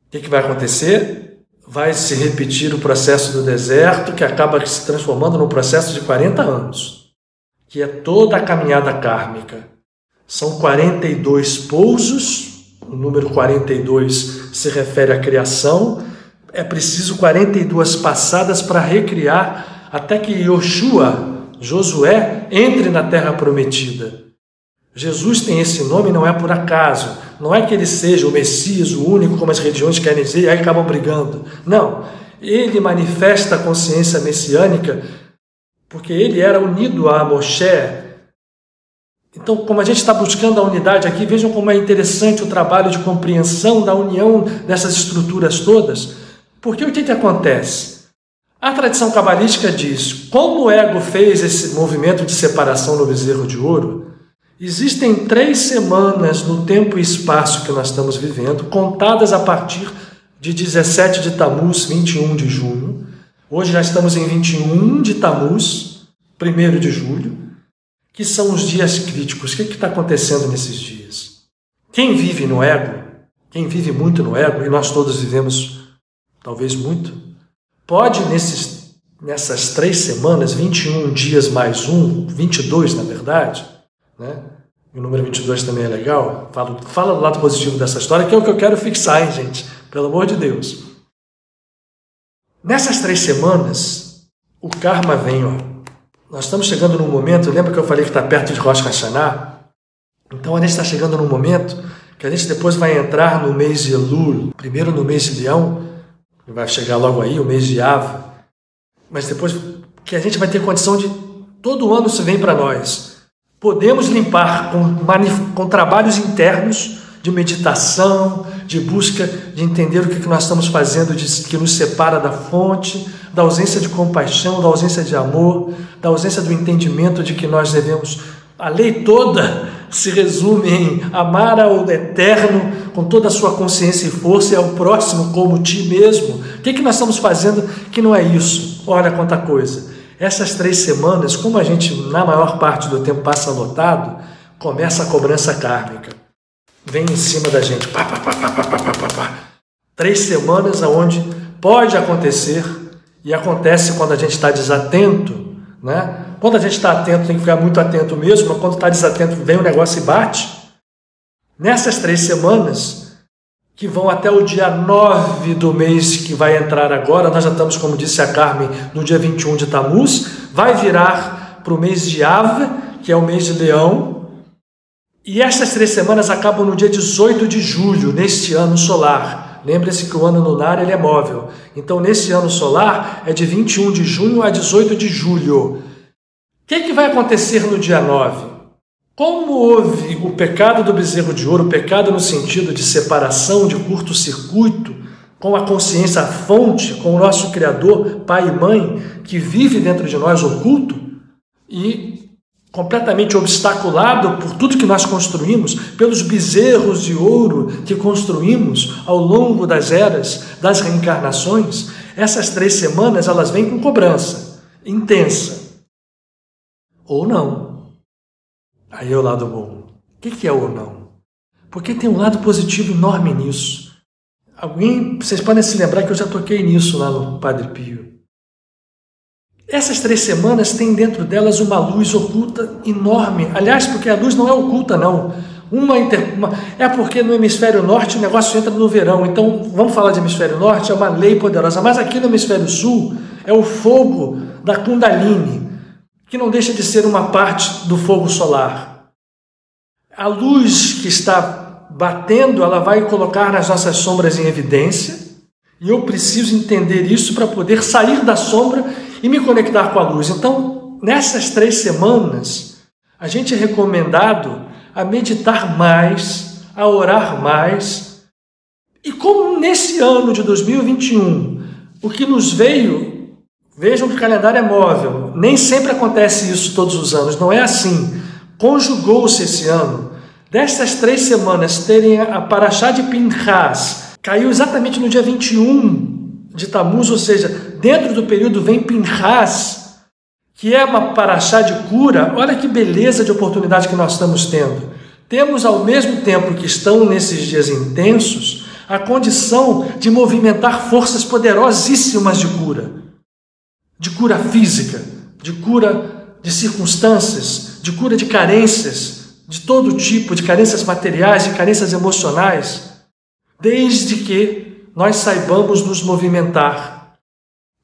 O que vai acontecer? Vai se repetir o processo do deserto, que acaba se transformando num processo de 40 anos, que é toda a caminhada kármica. São 42 pousos, o número 42 se refere à criação, é preciso 42 passadas para recriar, até que Josué, entre na terra prometida. Jesus tem esse nome, não é por acaso, não é que ele seja o Messias, o único, como as religiões querem dizer, e aí acabam brigando. Não, ele manifesta a consciência messiânica porque ele era unido a Moshe. Então, como a gente está buscando a unidade aqui, vejam como é interessante o trabalho de compreensão da união dessas estruturas todas. Porque o que acontece? A tradição cabalística diz, como o ego fez esse movimento de separação no bezerro de ouro, existem 3 semanas no tempo e espaço que nós estamos vivendo, contadas a partir de 17 de Tamuz, 21 de junho. Hoje já estamos em 21 de Tamuz, 1º de julho, que são os dias críticos. O que está acontecendo nesses dias? Quem vive no ego, quem vive muito no ego, e nós todos vivemos talvez muito, pode nessas 3 semanas, 21 dias mais 1, 22 na verdade, né? E o número 22 também é legal, fala do lado positivo dessa história, que é o que eu quero fixar, hein, gente? Pelo amor de Deus. Nessas 3 semanas, o karma vem, ó. Nós estamos chegando num momento, lembra que eu falei que está perto de Rosh Hashanah? Então a gente está chegando num momento que a gente depois vai entrar no mês de Elul, primeiro no mês de Leão, que vai chegar logo aí, o mês de Av, mas depois que a gente vai ter condição de, todo ano isso vem para nós, podemos limpar com trabalhos internos de meditação, de busca de entender o que nós estamos fazendo, que nos separa da fonte, da ausência de compaixão, da ausência de amor, da ausência do entendimento de que nós devemos... A lei toda se resume em amar ao Eterno com toda a sua consciência e força e ao próximo como ti mesmo. O que nós estamos fazendo que não é isso? Olha quanta coisa. Essas 3 semanas, como a gente na maior parte do tempo passa lotado, começa a cobrança kármica. Vem em cima da gente. 3 semanas onde pode acontecer, e acontece quando a gente está desatento, né? Quando a gente está atento, tem que ficar muito atento mesmo, mas quando está desatento, vem o negócio e bate. Nessas 3 semanas, que vão até o dia 9 do mês que vai entrar agora, nós já estamos, como disse a Carmen, no dia 21 de Tammuz, vai virar para o mês de Av, que é o mês de Leão, e essas 3 semanas acabam no dia 18 de julho, neste ano solar. Lembre-se que o ano lunar ele é móvel. Então, nesse ano solar, é de 21 de junho a 18 de julho. O que vai acontecer no dia 9? Como houve o pecado do bezerro de ouro, o pecado no sentido de separação, de curto-circuito, com a consciência, a fonte, com o nosso Criador, Pai e Mãe, que vive dentro de nós oculto, e completamente obstaculado por tudo que nós construímos, pelos bezerros de ouro que construímos ao longo das eras, das reencarnações, essas 3 semanas elas vêm com cobrança intensa. Ou não. Aí é o lado bom. O que é ou não? Porque tem um lado positivo enorme nisso. Vocês podem se lembrar que eu já toquei nisso lá no Padre Pio. Essas 3 semanas têm dentro delas uma luz oculta enorme. Aliás, porque a luz não é oculta, não. É porque no hemisfério norte o negócio entra no verão. Então, vamos falar de hemisfério norte, é uma lei poderosa. Mas aqui no hemisfério sul é o fogo da Kundalini, que não deixa de ser uma parte do fogo solar. A luz que está batendo, ela vai colocar as nossas sombras em evidência, e eu preciso entender isso para poder sair da sombra e me conectar com a luz. Então, nessas 3 semanas, a gente é recomendado a meditar mais, a orar mais, e como nesse ano de 2021, o que nos veio... Vejam que o calendário é móvel, nem sempre acontece isso todos os anos, não é assim. Conjugou-se esse ano. Destas 3 semanas terem a Parashá de Pinchas, caiu exatamente no dia 21 de Tammuz, ou seja, dentro do período vem Pinchas, que é uma Parashá de cura. Olha que beleza de oportunidade que nós estamos tendo. Temos, ao mesmo tempo que estão nesses dias intensos, a condição de movimentar forças poderosíssimas de cura física, de cura de circunstâncias, de cura de carências, de todo tipo, de carências materiais, de carências emocionais, desde que nós saibamos nos movimentar,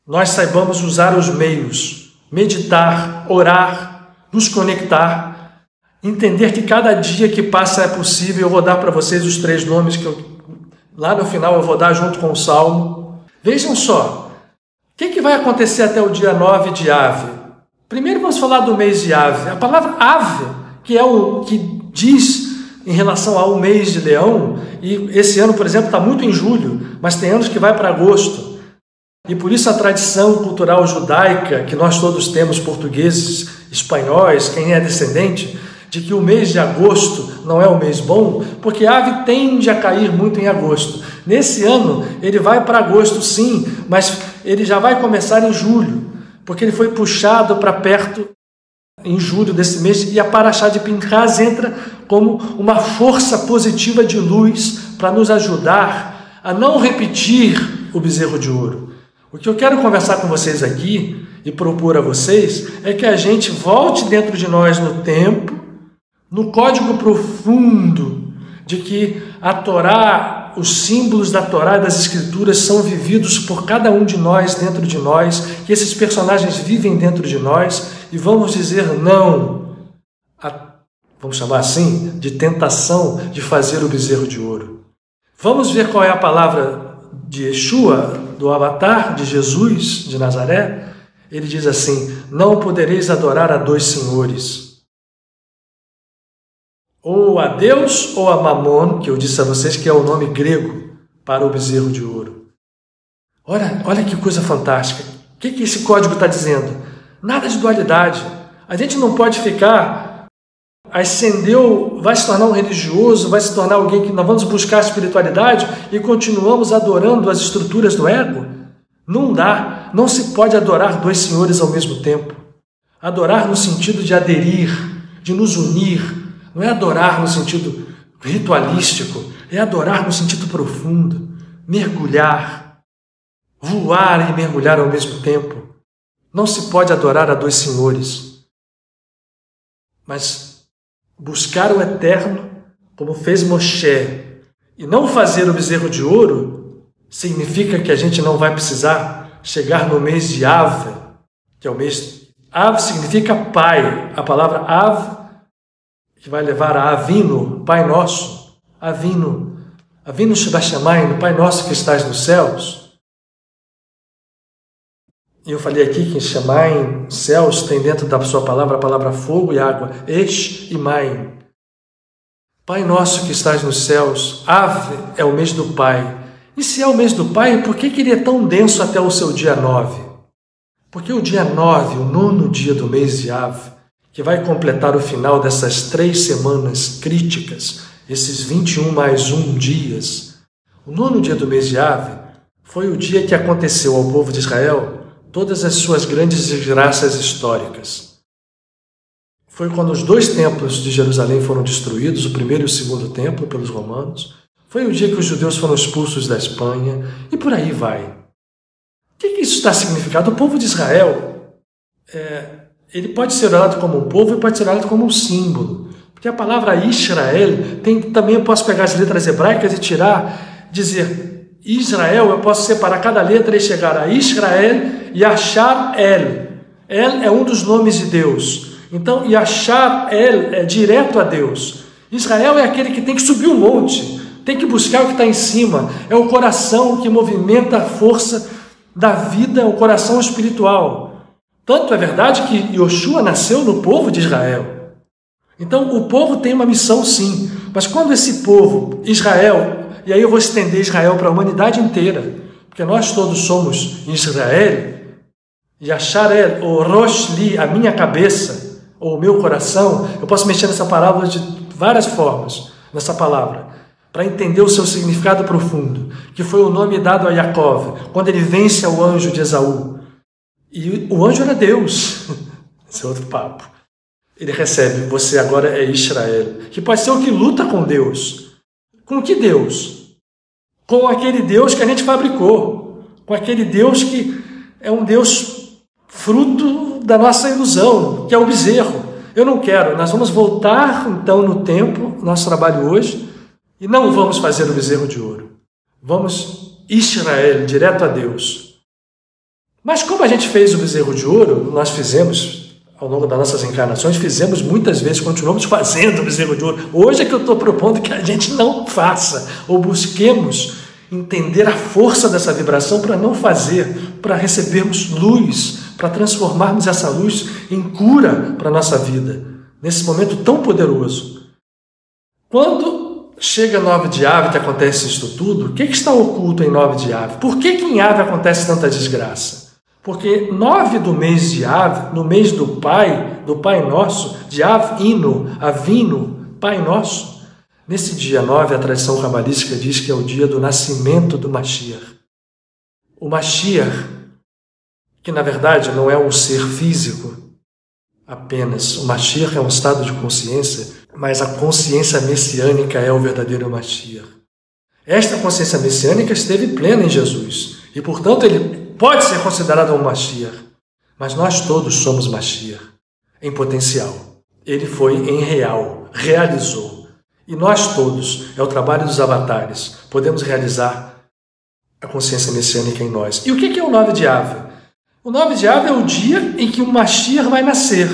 nós saibamos usar os meios, meditar, orar, nos conectar, entender que cada dia que passa é possível. Eu vou dar para vocês os 3 nomes que lá no final eu vou dar junto com o Salmo. Vejam só. O que vai acontecer até o dia 9 de Ave? Primeiro vamos falar do mês de Ave. A palavra Ave, que é o que diz em relação ao mês de Leão, e esse ano, por exemplo, está muito em julho, mas tem anos que vai para agosto. E por isso a tradição cultural judaica, que nós todos temos, portugueses, espanhóis, quem é descendente, de que o mês de agosto não é o mês bom, porque a ave tende a cair muito em agosto. Nesse ano, ele vai para agosto sim, mas ele já vai começar em julho, porque ele foi puxado para perto em julho desse mês, e a Parashá de Pinchas entra como uma força positiva de luz para nos ajudar a não repetir o bezerro de ouro. O que eu quero conversar com vocês aqui e propor a vocês é que a gente volte dentro de nós no tempo, no código profundo de que a Torá, os símbolos da Torá e das Escrituras são vividos por cada um de nós, dentro de nós, que esses personagens vivem dentro de nós, e vamos dizer não a, vamos chamar assim, de tentação de fazer o bezerro de ouro. Vamos ver qual é a palavra de Yeshua, do Avatar, de Jesus, de Nazaré. Ele diz assim: não podereis adorar a dois senhores, ou a Deus ou a Mamon, que eu disse a vocês que é o nome grego para o bezerro de ouro. Olha que coisa fantástica. O que esse código está dizendo? Nada de dualidade. A gente não pode ficar, ascendeu, vai se tornar um religioso, vai se tornar alguém que nós vamos buscar a espiritualidade e continuamos adorando as estruturas do ego. Não dá. Não se pode adorar dois senhores ao mesmo tempo. Adorar no sentido de aderir, de nos unir. Não é adorar no sentido ritualístico, é adorar no sentido profundo, mergulhar, voar e mergulhar ao mesmo tempo. Não se pode adorar a dois senhores, mas buscar o eterno, como fez Moshe, e não fazer o bezerro de ouro, significa que a gente não vai precisar chegar no mês de Av, que é o mês... Av significa pai, a palavra Av, que vai levar a Avinu, Pai Nosso, Avinu Shebashamayim, Pai Nosso que estás nos céus. E eu falei aqui que em Shamayim, céus, tem dentro da sua palavra a palavra fogo e água, Esh e Maim. Pai Nosso que estás nos céus, Av é o mês do Pai. E se é o mês do Pai, por que ele é tão denso até o seu dia 9? Porque o dia 9, o 9º dia do mês de Av, que vai completar o final dessas 3 semanas críticas, esses 21 mais 1 dias. O 9º dia do mês de Av foi o dia que aconteceu ao povo de Israel todas as suas grandes desgraças históricas. Foi quando os 2 templos de Jerusalém foram destruídos, o primeiro e o segundo templo, pelos romanos. Foi o dia que os judeus foram expulsos da Espanha, e por aí vai. O que isso está significando? O povo de Israel ele pode ser olhado como um povo e pode ser olhado como um símbolo. Porque a palavra Israel, também eu posso pegar as letras hebraicas e dizer Israel, eu posso separar cada letra e chegar a Israel e achar El. El é um dos nomes de Deus. Então, Yashar El é direto a Deus. Israel é aquele que tem que subir um monte, tem que buscar o que está em cima. É o coração que movimenta a força da vida, é o coração espiritual. Tanto é verdade que Yoshua nasceu no povo de Israel. Então, o povo tem uma missão, sim. Mas quando esse povo, Israel, e aí eu vou estender Israel para a humanidade inteira, porque nós todos somos Israel, Yasharel, ou Roshli, a minha cabeça, ou o meu coração, eu posso mexer nessa palavra de várias formas, nessa palavra, para entender o seu significado profundo, que foi o nome dado a Yaakov, quando ele vence o anjo de Esaú. E o anjo era Deus. Esse é outro papo. Ele recebe, você agora é Israel, que pode ser o que luta com Deus. Com que Deus? Com aquele Deus que a gente fabricou, com aquele Deus que é um Deus fruto da nossa ilusão, que é o bezerro. Eu não quero, nós vamos voltar então no tempo, nosso trabalho hoje, e não vamos fazer o bezerro de ouro. Vamos Israel, direto a Deus. Mas como a gente fez o bezerro de ouro, nós fizemos, ao longo das nossas encarnações, fizemos muitas vezes, continuamos fazendo o bezerro de ouro. Hoje é que eu estou propondo que a gente não faça, ou busquemos entender a força dessa vibração para não fazer, para recebermos luz, para transformarmos essa luz em cura para a nossa vida, nesse momento tão poderoso. Quando chega 9 de Av, que acontece isso tudo, o que está oculto em 9 de Av? Por que em Av acontece tanta desgraça? Porque 9 do mês de Av, no mês do Pai Nosso, de Avinu, Pai Nosso, nesse dia 9, a tradição cabalística diz que é o dia do nascimento do Mashiach. O Mashiach, que na verdade não é um ser físico, apenas. O Mashiach é um estado de consciência, mas a consciência messiânica é o verdadeiro Mashiach. Esta consciência messiânica esteve plena em Jesus e, portanto, ele pode ser considerado um Mashiach. Mas nós todos somos Mashiach, em potencial. Ele foi em real, realizou. E nós todos, é o trabalho dos avatares, podemos realizar a consciência messiânica em nós. E o que é o 9 de Av? O 9 de Av é o dia em que o Mashiach vai nascer.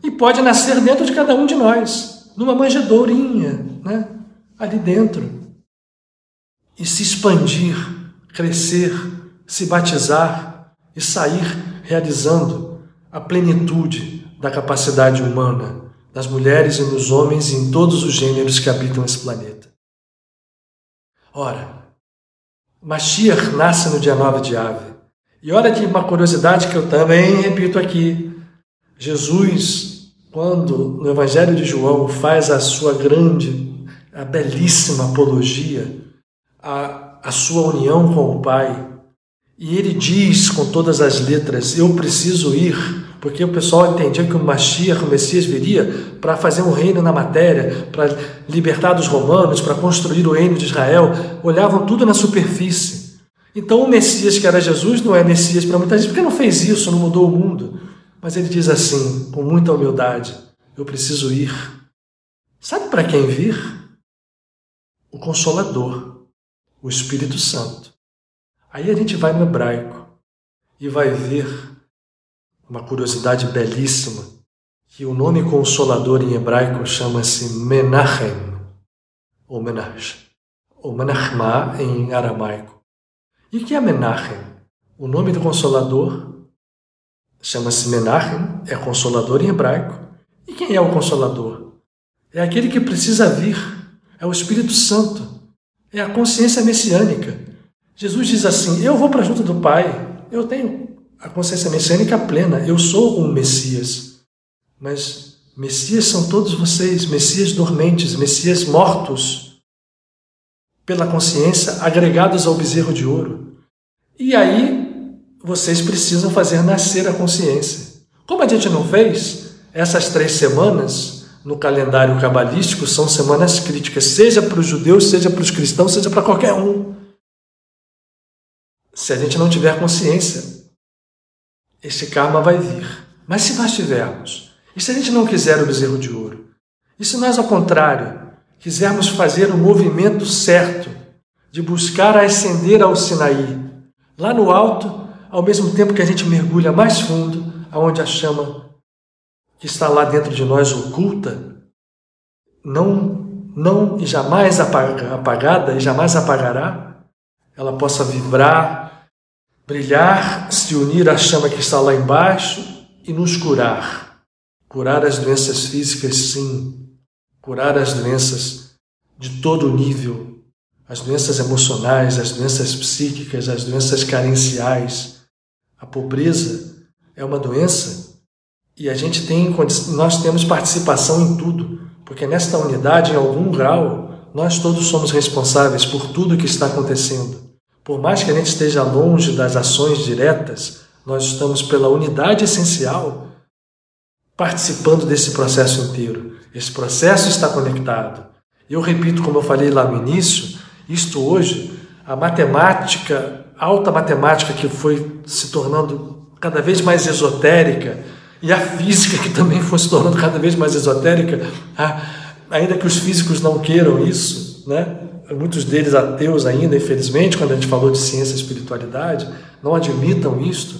E pode nascer dentro de cada um de nós, numa manjedourinha, né? Ali dentro. E se expandir, crescer, se batizar e sair realizando a plenitude da capacidade humana, nas mulheres e nos homens e em todos os gêneros que habitam esse planeta. Ora, Mashiach nasce no dia 9 de Av. E olha aqui uma curiosidade que eu também repito aqui. Jesus, quando no Evangelho de João faz a sua a belíssima apologia, a sua união com o Pai, e ele diz com todas as letras, eu preciso ir, porque o pessoal entendia que o Mashiach, o Messias, viria para fazer um reino na matéria, para libertar dos romanos, para construir o reino de Israel, olhavam tudo na superfície. Então o Messias, que era Jesus, não é Messias para muita gente, porque não fez isso, não mudou o mundo. Mas ele diz assim, com muita humildade, eu preciso ir. Sabe para quem vir? O Consolador, o Espírito Santo. Aí a gente vai no hebraico e vai ver uma curiosidade belíssima, que o nome Consolador em hebraico chama-se Menachem, ou Menach, ou Menachma em aramaico. E o que é Menachem? O nome do Consolador chama-se Menachem, é Consolador em hebraico. E quem é o Consolador? É aquele que precisa vir, é o Espírito Santo, é a consciência messiânica. Jesus diz assim, eu vou para junto do Pai, eu tenho a consciência messiânica plena, eu sou um Messias. Mas Messias são todos vocês, Messias dormentes, Messias mortos pela consciência, agregados ao bezerro de ouro. E aí vocês precisam fazer nascer a consciência. Como a gente não fez, essas 3 semanas no calendário cabalístico são semanas críticas, seja para os judeus, seja para os cristãos, seja para qualquer um. Se a gente não tiver consciência, este karma vai vir. Mas se nós tivermos, e se a gente não quiser o bezerro de ouro, e se nós, ao contrário, quisermos fazer o movimento certo de buscar ascender ao Sinaí, lá no alto, ao mesmo tempo que a gente mergulha mais fundo, aonde a chama que está lá dentro de nós oculta, não e jamais apagada, e jamais apagará, ela possa vibrar, brilhar, se unir à chama que está lá embaixo e nos curar. Curar as doenças físicas, sim. Curar as doenças de todo nível. As doenças emocionais, as doenças psíquicas, as doenças carenciais. A pobreza é uma doença e nós temos participação em tudo, porque nesta unidade, em algum grau, nós todos somos responsáveis por tudo que está acontecendo. Por mais que a gente esteja longe das ações diretas, nós estamos pela unidade essencial participando desse processo inteiro. Esse processo está conectado. Eu repito, como eu falei lá no início, isto hoje, a matemática, a alta matemática que foi se tornando cada vez mais esotérica, e a física que também foi se tornando cada vez mais esotérica, ainda que os físicos não queiram isso, né? Muitos deles ateus ainda, infelizmente, quando a gente falou de ciência e espiritualidade, não admitam isto,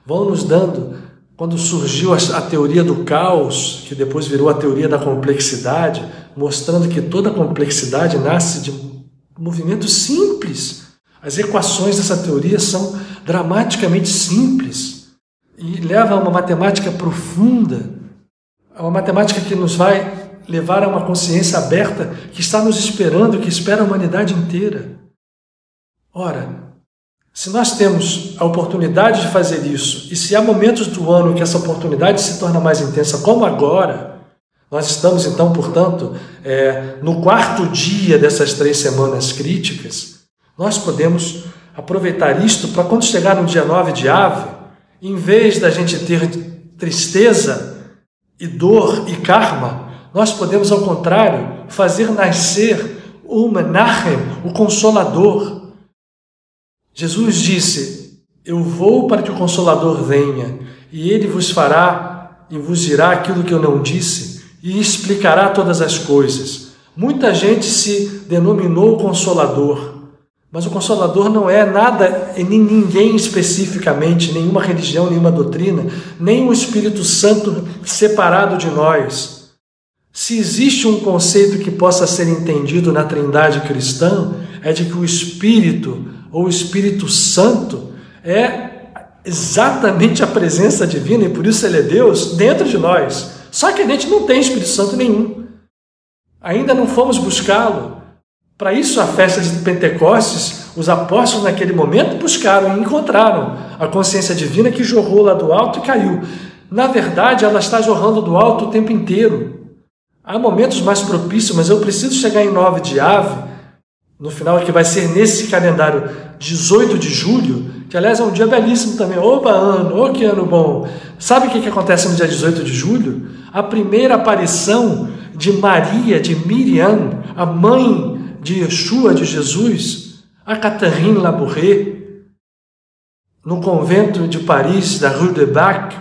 vão nos dando, quando surgiu a teoria do caos, que depois virou a teoria da complexidade, mostrando que toda complexidade nasce de movimentos simples. As equações dessa teoria são dramaticamente simples e levam a uma matemática profunda, a uma matemática que nos vai levar a uma consciência aberta que está nos esperando, que espera a humanidade inteira. Ora, se nós temos a oportunidade de fazer isso, e se há momentos do ano que essa oportunidade se torna mais intensa, como agora, nós estamos então, portanto, no 4º dia dessas 3 semanas críticas, nós podemos aproveitar isto para quando chegar no dia 9 de Av, em vez da gente ter tristeza e dor e karma, nós podemos, ao contrário, fazer nascer o Menachem, o Consolador. Jesus disse: eu vou para que o Consolador venha, e ele vos fará e vos dirá aquilo que eu não disse, e explicará todas as coisas. Muita gente se denominou Consolador, mas o Consolador não é nada, nem ninguém especificamente, nenhuma religião, nenhuma doutrina, nem o Espírito Santo separado de nós. Se existe um conceito que possa ser entendido na Trindade cristã, é de que o Espírito, ou o Espírito Santo, é exatamente a presença divina, e por isso ele é Deus, dentro de nós. Só que a gente não tem Espírito Santo nenhum. Ainda não fomos buscá-lo. Para isso, a festa de Pentecostes, os apóstolos naquele momento buscaram e encontraram a consciência divina que jorrou lá do alto e caiu. Na verdade, ela está jorrando do alto o tempo inteiro. Há momentos mais propícios, mas eu preciso chegar em 9 de Ave, no final, que vai ser nesse calendário 18 de julho, que aliás é um dia belíssimo também. Oba, ano, que ano bom! Sabe o que acontece no dia 18 de julho? A primeira aparição de Maria, de Miriam, a mãe de Yeshua, de Jesus, a Catherine Labouré, no convento de Paris, da Rue de Bac,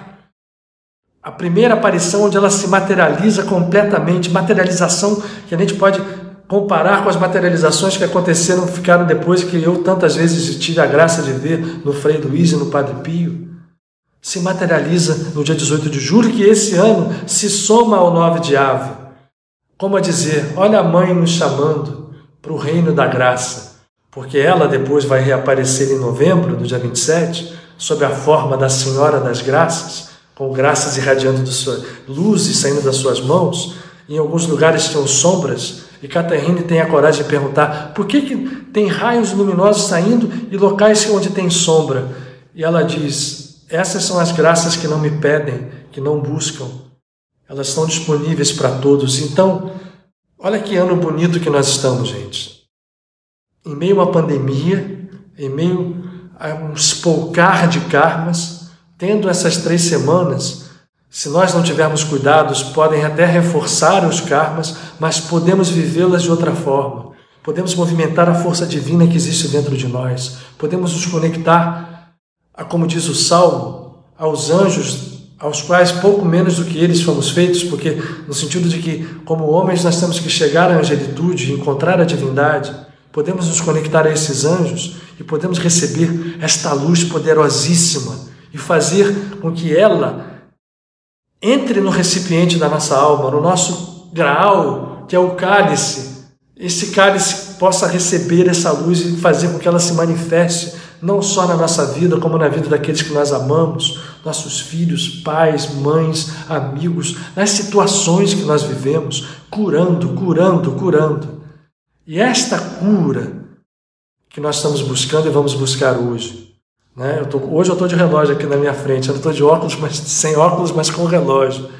a primeira aparição onde ela se materializa completamente, materialização que a gente pode comparar com as materializações que aconteceram, ficaram depois, que eu tantas vezes tive a graça de ver no Frei Luís e no Padre Pio. Se materializa no dia 18 de julho, que esse ano se soma ao 9 de Ave. Como a dizer, olha a mãe nos chamando para o reino da graça, porque ela depois vai reaparecer em novembro, no dia 27, sob a forma da Senhora das Graças, com graças irradiando de sua luzes saindo das suas mãos. Em alguns lugares tinham sombras, e Catherine tem a coragem de perguntar por que tem raios luminosos saindo e locais onde tem sombra. E ela diz, essas são as graças que não me pedem, que não buscam. Elas estão disponíveis para todos. Então, olha que ano bonito que nós estamos, gente. Em meio a uma pandemia, em meio a um espolcar de karmas, tendo essas 3 semanas, se nós não tivermos cuidados, podem até reforçar os karmas, mas podemos vivê-las de outra forma. Podemos movimentar a força divina que existe dentro de nós. Podemos nos conectar, como diz o Salmo, aos anjos, aos quais pouco menos do que eles fomos feitos, porque no sentido de que, como homens, nós temos que chegar à angelitude, encontrar a divindade. Podemos nos conectar a esses anjos e podemos receber esta luz poderosíssima e fazer com que ela entre no recipiente da nossa alma, no nosso graal, que é o cálice. Esse cálice possa receber essa luz e fazer com que ela se manifeste, não só na nossa vida, como na vida daqueles que nós amamos, nossos filhos, pais, mães, amigos, nas situações que nós vivemos, curando, curando, curando. E esta cura que nós estamos buscando e vamos buscar hoje, né? Hoje eu estou de relógio aqui na minha frente, eu não estou de óculos, mas sem óculos, mas com relógio.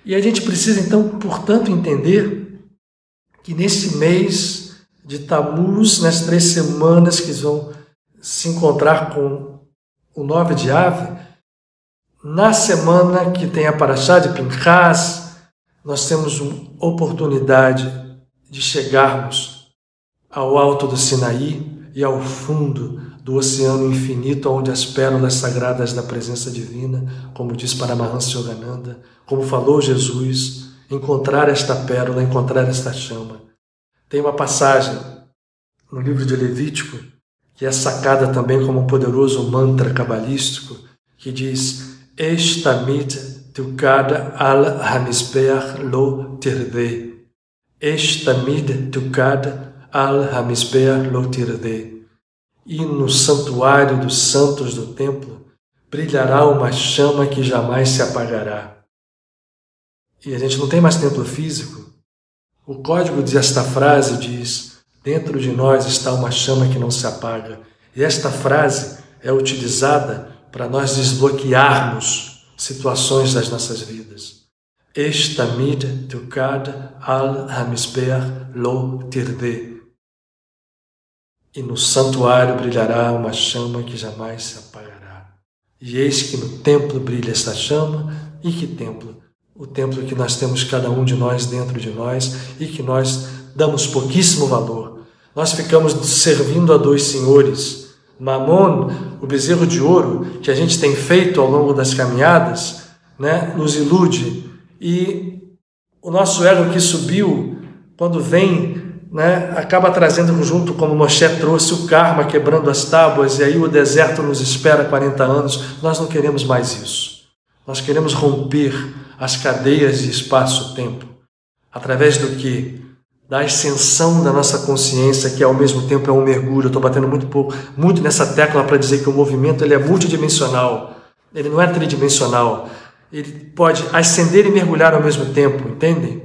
E a gente precisa, então, portanto, entender que nesse mês de Tammuz, nas 3 semanas que vão se encontrar com o 9 de Ave, na semana que tem a Parashá de Pinchas, nós temos uma oportunidade de chegarmos ao alto do Sinaí e ao fundo do oceano infinito, onde as pérolas sagradas da presença divina, como diz Paramahansa Yogananda, como falou Jesus, encontrar esta pérola, encontrar esta chama. Tem uma passagem no livro de Levítico, que é sacada também como um poderoso mantra cabalístico, que diz: Esh tamid tukad al hamizbeach lo tirde. Esh tamid tukad al hamizbeach lo tirde. E no santuário dos santos do templo brilhará uma chama que jamais se apagará. E a gente não tem mais templo físico. O código desta frase diz: dentro de nós está uma chama que não se apaga. E esta frase é utilizada para nós desbloquearmos situações das nossas vidas. Esh tamid tukad al hamizbeach lo tirde. E no santuário brilhará uma chama que jamais se apagará. E eis que no templo brilha esta chama. E que templo? o templo que nós temos cada um de nós dentro de nós e que nós damos pouquíssimo valor. Nós ficamos servindo a dois senhores. Mamon, o bezerro de ouro que a gente tem feito ao longo das caminhadas, né, nos ilude. E o nosso ego que subiu, quando vem, né, acaba trazendo junto, como Moshe trouxe, o karma quebrando as tábuas, e aí o deserto nos espera 40 anos. Nós não queremos mais isso. Nós queremos romper as cadeias de espaço-tempo. Através do quê? Da ascensão da nossa consciência, que ao mesmo tempo é um mergulho. Eu estou batendo muito nessa tecla para dizer que o movimento ele é multidimensional. Ele não é tridimensional. Ele pode ascender e mergulhar ao mesmo tempo, entendem?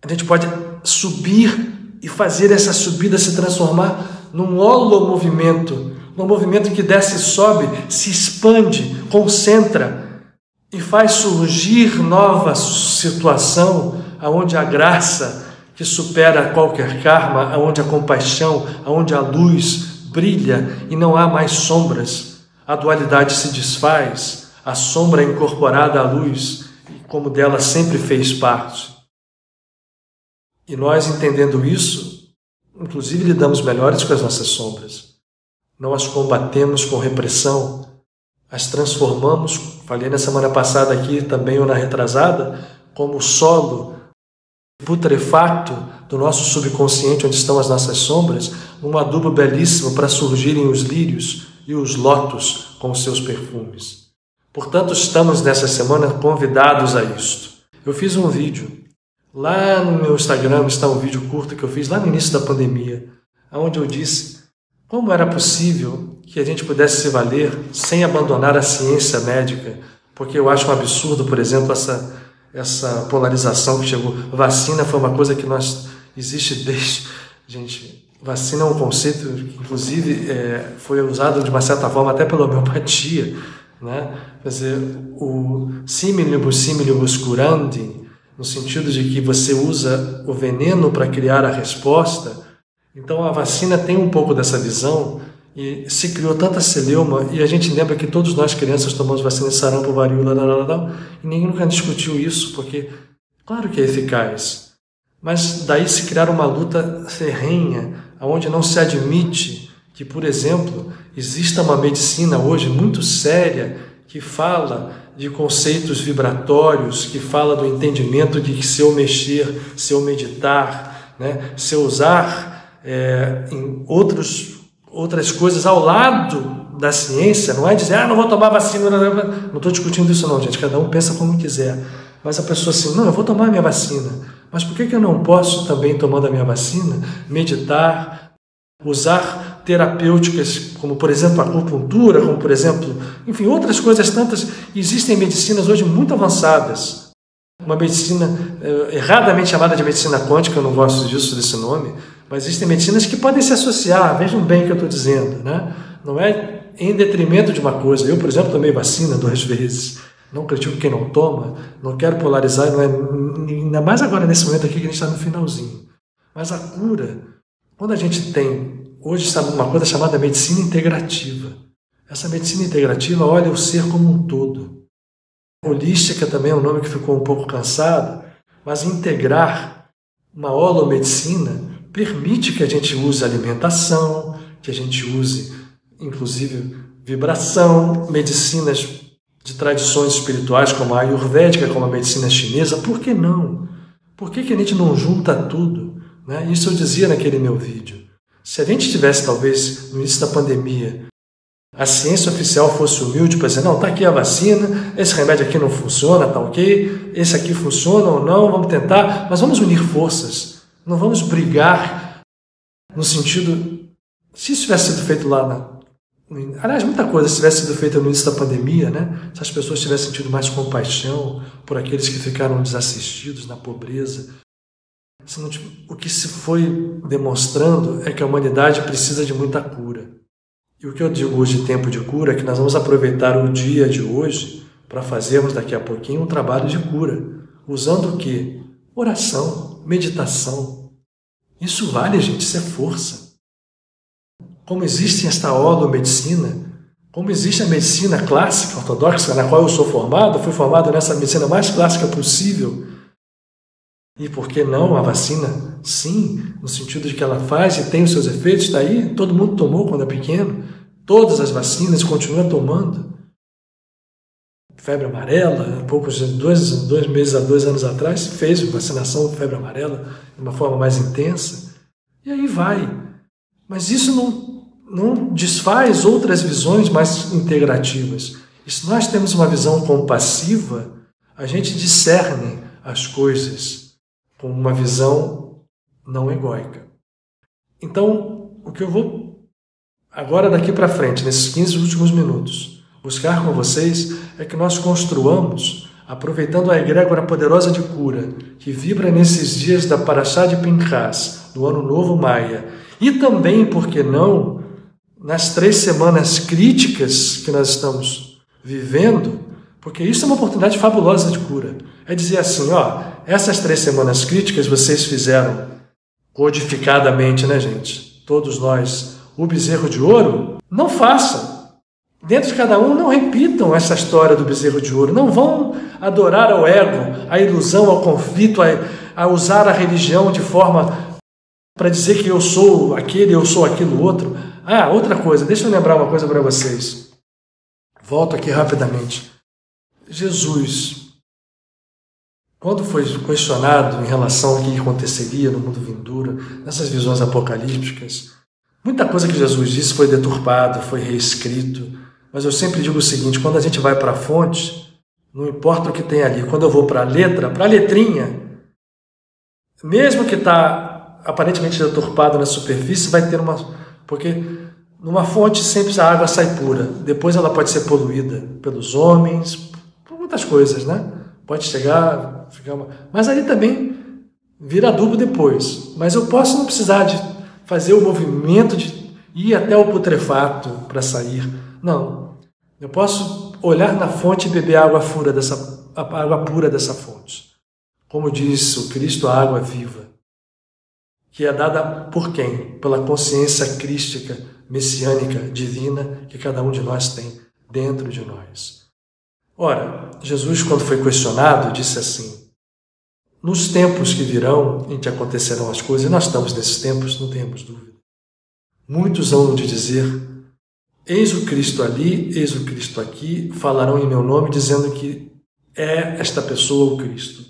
A gente pode subir e fazer essa subida se transformar num holomovimento, num movimento que desce e sobe, se expande, concentra e faz surgir nova situação aonde a graça que supera qualquer karma, aonde a compaixão, aonde a luz brilha e não há mais sombras. A dualidade se desfaz, a sombra é incorporada à luz, como dela sempre fez parte. E nós, entendendo isso, inclusive lidamos melhores com as nossas sombras. Não as combatemos com repressão, as transformamos, falei na semana passada aqui também ou na retrasada, como solo putrefacto do nosso subconsciente, onde estão as nossas sombras, um adubo belíssimo para surgirem os lírios e os lótus com os seus perfumes. Portanto, estamos nessa semana convidados a isto. Eu fiz um vídeo, lá no meu Instagram está um vídeo curto que eu fiz lá no início da pandemia, onde eu disse como era possível que a gente pudesse se valer sem abandonar a ciência médica, porque eu acho um absurdo, por exemplo, essa polarização que chegou. Vacina foi uma coisa que existe desde... Gente, vacina é um conceito que, inclusive, foi usado de uma certa forma até pela homeopatia, né? Quer dizer, o similibus curandi, no sentido de que você usa o veneno para criar a resposta. Então, a vacina tem um pouco dessa visão e se criou tanta celeuma, e a gente lembra que todos nós crianças tomamos vacina de sarampo, varíola, e ninguém nunca discutiu isso, porque claro que é eficaz, mas daí se criar uma luta ferrenha, onde não se admite que, por exemplo, exista uma medicina hoje muito séria que fala de conceitos vibratórios, que fala do entendimento de que se eu mexer, se eu meditar, né, se eu usar em outras coisas ao lado da ciência, não é dizer, não vou tomar vacina, não estou discutindo isso não, gente, cada um pensa como quiser, mas a pessoa assim, não, eu vou tomar a minha vacina, mas por que eu não posso também, tomando a minha vacina, meditar, usar terapêuticas, como por exemplo a acupuntura, como por exemplo, enfim, outras coisas tantas. Existem medicinas hoje muito avançadas, uma medicina erradamente chamada de medicina quântica, eu não gosto desse nome, mas existem medicinas que podem se associar, vejam bem o que eu estou dizendo, né? Não é em detrimento de uma coisa. Eu, por exemplo, tomei vacina 2 vezes, não critico quem não toma, não quero polarizar, não é, ainda mais agora nesse momento aqui que a gente está no finalzinho. Mas a cura, quando a gente tem, hoje está uma coisa chamada medicina integrativa. Essa medicina integrativa olha o ser como um todo. Holística também é um nome que ficou um pouco cansado, mas integrar uma holomedicina permite que a gente use alimentação, que a gente use, inclusive, vibração, medicinas de tradições espirituais como a ayurvédica, como a medicina chinesa. Por que não? Por que a gente não junta tudo? Né? Isso eu dizia naquele meu vídeo. Se a gente tivesse, talvez, no início da pandemia, a ciência oficial fosse humilde para dizer, não, está aqui a vacina, esse remédio aqui não funciona, está ok, esse aqui funciona ou não, vamos tentar, mas vamos unir forças. Não vamos brigar no sentido... Se isso tivesse sido feito aliás, muita coisa tivesse sido feita no início da pandemia, né? Se as pessoas tivessem tido mais compaixão por aqueles que ficaram desassistidos na pobreza. O que se foi demonstrando é que a humanidade precisa de muita cura. E o que eu digo hoje de tempo de cura é que nós vamos aproveitar o dia de hoje para fazermos daqui a pouquinho um trabalho de cura. Usando o quê? Oração, meditação. Isso vale, gente, isso é força. Como existe esta holomedicina, Como existe a medicina clássica, ortodoxa, na qual eu sou formado, fui formado nessa medicina mais clássica possível. E por que não a vacina? Sim, no sentido de que ela faz e tem os seus efeitos, está aí, todo mundo tomou quando é pequeno, todas as vacinas continua tomando. Febre amarela, dois meses a 2 anos atrás, fez vacinação de febre amarela de uma forma mais intensa, e aí vai. Mas isso não desfaz outras visões mais integrativas. E se nós temos uma visão compassiva, a gente discerne as coisas com uma visão não egóica. Então, o que eu vou agora daqui para frente, nesses 15 últimos minutos, buscar com vocês é que nós construamos, aproveitando a egrégora poderosa de cura que vibra nesses dias da Parashá de Pinchas, do Ano Novo Maia, e também, por que não, nas 3 semanas críticas que nós estamos vivendo, porque isso é uma oportunidade fabulosa de cura. É dizer assim, essas 3 semanas críticas vocês fizeram codificadamente, né, gente? Todos nós, o bezerro de ouro, não façam. Dentro de cada um, não repitam essa história do bezerro de ouro. Não vão adorar ao ego, à ilusão, ao conflito, a usar a religião de forma para dizer que eu sou aquele, eu sou aquilo outro. Outra coisa, deixa eu lembrar uma coisa para vocês. Volto aqui rapidamente. Jesus, quando foi questionado em relação ao que aconteceria no mundo vindouro, nessas visões apocalípticas, muita coisa que Jesus disse foi deturpado, foi reescrito. Mas eu sempre digo o seguinte, quando a gente vai para a fonte, não importa o que tem ali. Quando eu vou para a letra, para a letrinha, mesmo que está aparentemente deturpado na superfície, vai ter uma... Porque numa fonte sempre a água sai pura. Depois ela pode ser poluída pelos homens, por muitas coisas, né? Pode chegar... Mas ali também vira adubo depois. Mas eu posso não precisar de fazer o movimento de ir até o putrefato para sair. Não. Eu posso olhar na fonte e beber a água pura dessa fonte. Como diz o Cristo, a água viva. Que é dada por quem? Pela consciência crística, messiânica, divina, que cada um de nós tem dentro de nós. Ora, Jesus, quando foi questionado, disse assim, nos tempos que virão, em que acontecerão as coisas, e nós estamos nesses tempos, não temos dúvida. Muitos hão de dizer, eis o Cristo ali, eis o Cristo aqui, falarão em meu nome, dizendo que é esta pessoa o Cristo.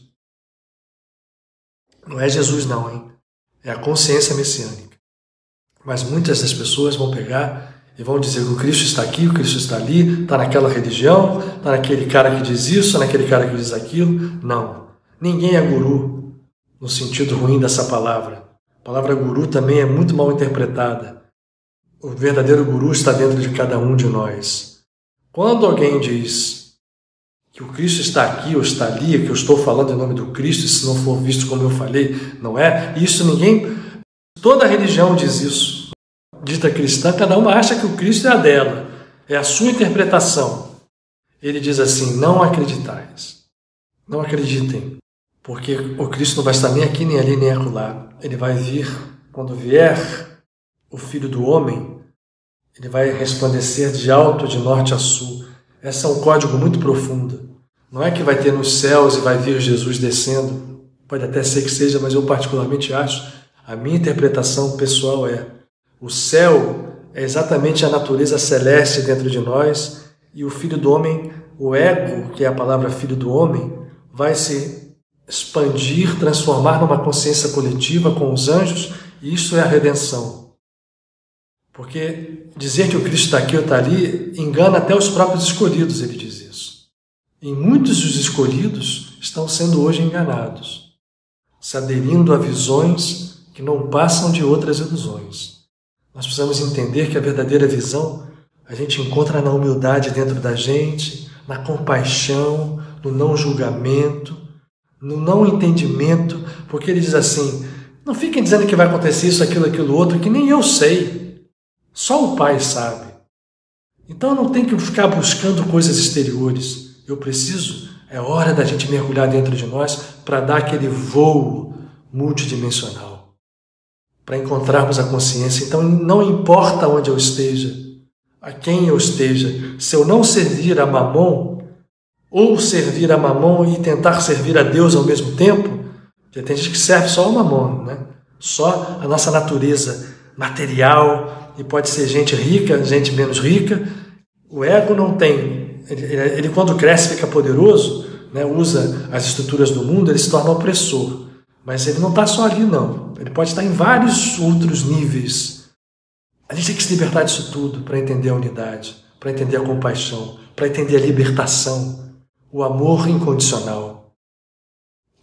Não é Jesus não, hein? É a consciência messiânica. Mas muitas das pessoas vão pegar e vão dizer que o Cristo está aqui, o Cristo está ali, está naquela religião, está naquele cara que diz isso, naquele cara que diz aquilo. Não. Ninguém é guru no sentido ruim dessa palavra. A palavra guru também é muito mal interpretada. O verdadeiro guru está dentro de cada um de nós. Quando alguém diz que o Cristo está aqui ou está ali, que eu estou falando em nome do Cristo, e se não for visto como eu falei, não é? Isso ninguém... Toda religião diz isso. Dita cristã, cada uma acha que o Cristo é a dela. É a sua interpretação. Ele diz assim, não acreditais. Não acreditem. Porque o Cristo não vai estar nem aqui, nem ali, nem acolá. Ele vai vir, quando vier o Filho do Homem, ele vai resplandecer de alto, de norte a sul. Esse é um código muito profundo. Não é que vai ter nos céus e vai vir Jesus descendo. Pode até ser que seja, mas eu particularmente acho, a minha interpretação pessoal é, o céu é exatamente a natureza celeste dentro de nós e o Filho do Homem, o ego, que é a palavra Filho do Homem, vai se expandir, transformar numa consciência coletiva com os anjos, e isso é a redenção. Porque dizer que o Cristo está aqui ou está ali engana até os próprios escolhidos, ele diz isso. E muitos dos escolhidos estão sendo hoje enganados, se aderindo a visões que não passam de outras ilusões. Nós precisamos entender que a verdadeira visão a gente encontra na humildade dentro da gente, na compaixão, no não julgamento, no não entendimento, porque ele diz assim, não fiquem dizendo que vai acontecer isso, aquilo, outro, que nem eu sei. Só o Pai sabe. Então não tem que ficar buscando coisas exteriores. Eu preciso, é hora da gente mergulhar dentro de nós para dar aquele voo multidimensional, para encontrarmos a consciência. Então não importa onde eu esteja, a quem eu esteja, se eu não servir a Mamon, ou servir a Mamon e tentar servir a Deus ao mesmo tempo, porque tem gente que serve só a Mamon, né? Só a nossa natureza material, e pode ser gente rica, gente menos rica. O ego não tem, ele quando cresce fica poderoso, né? Usa as estruturas do mundo, ele se torna opressor. Mas ele não está só ali, não. Ele pode estar em vários outros níveis. A gente tem que se libertar disso tudo para entender a unidade, para entender a compaixão, para entender a libertação, o amor incondicional.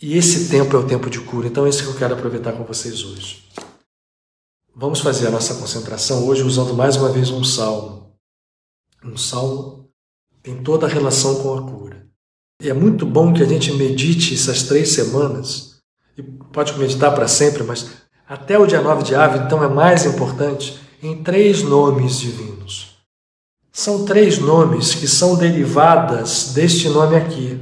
E esse tempo é o tempo de cura. Então é isso que eu quero aproveitar com vocês hoje. Vamos fazer a nossa concentração hoje usando mais uma vez um salmo. Um salmo tem toda a relação com a cura. E é muito bom que a gente medite essas 3 semanas, e pode meditar para sempre, mas até o dia 9 de Av, então é mais importante, em 3 nomes divinos. São 3 nomes que são derivadas deste nome aqui,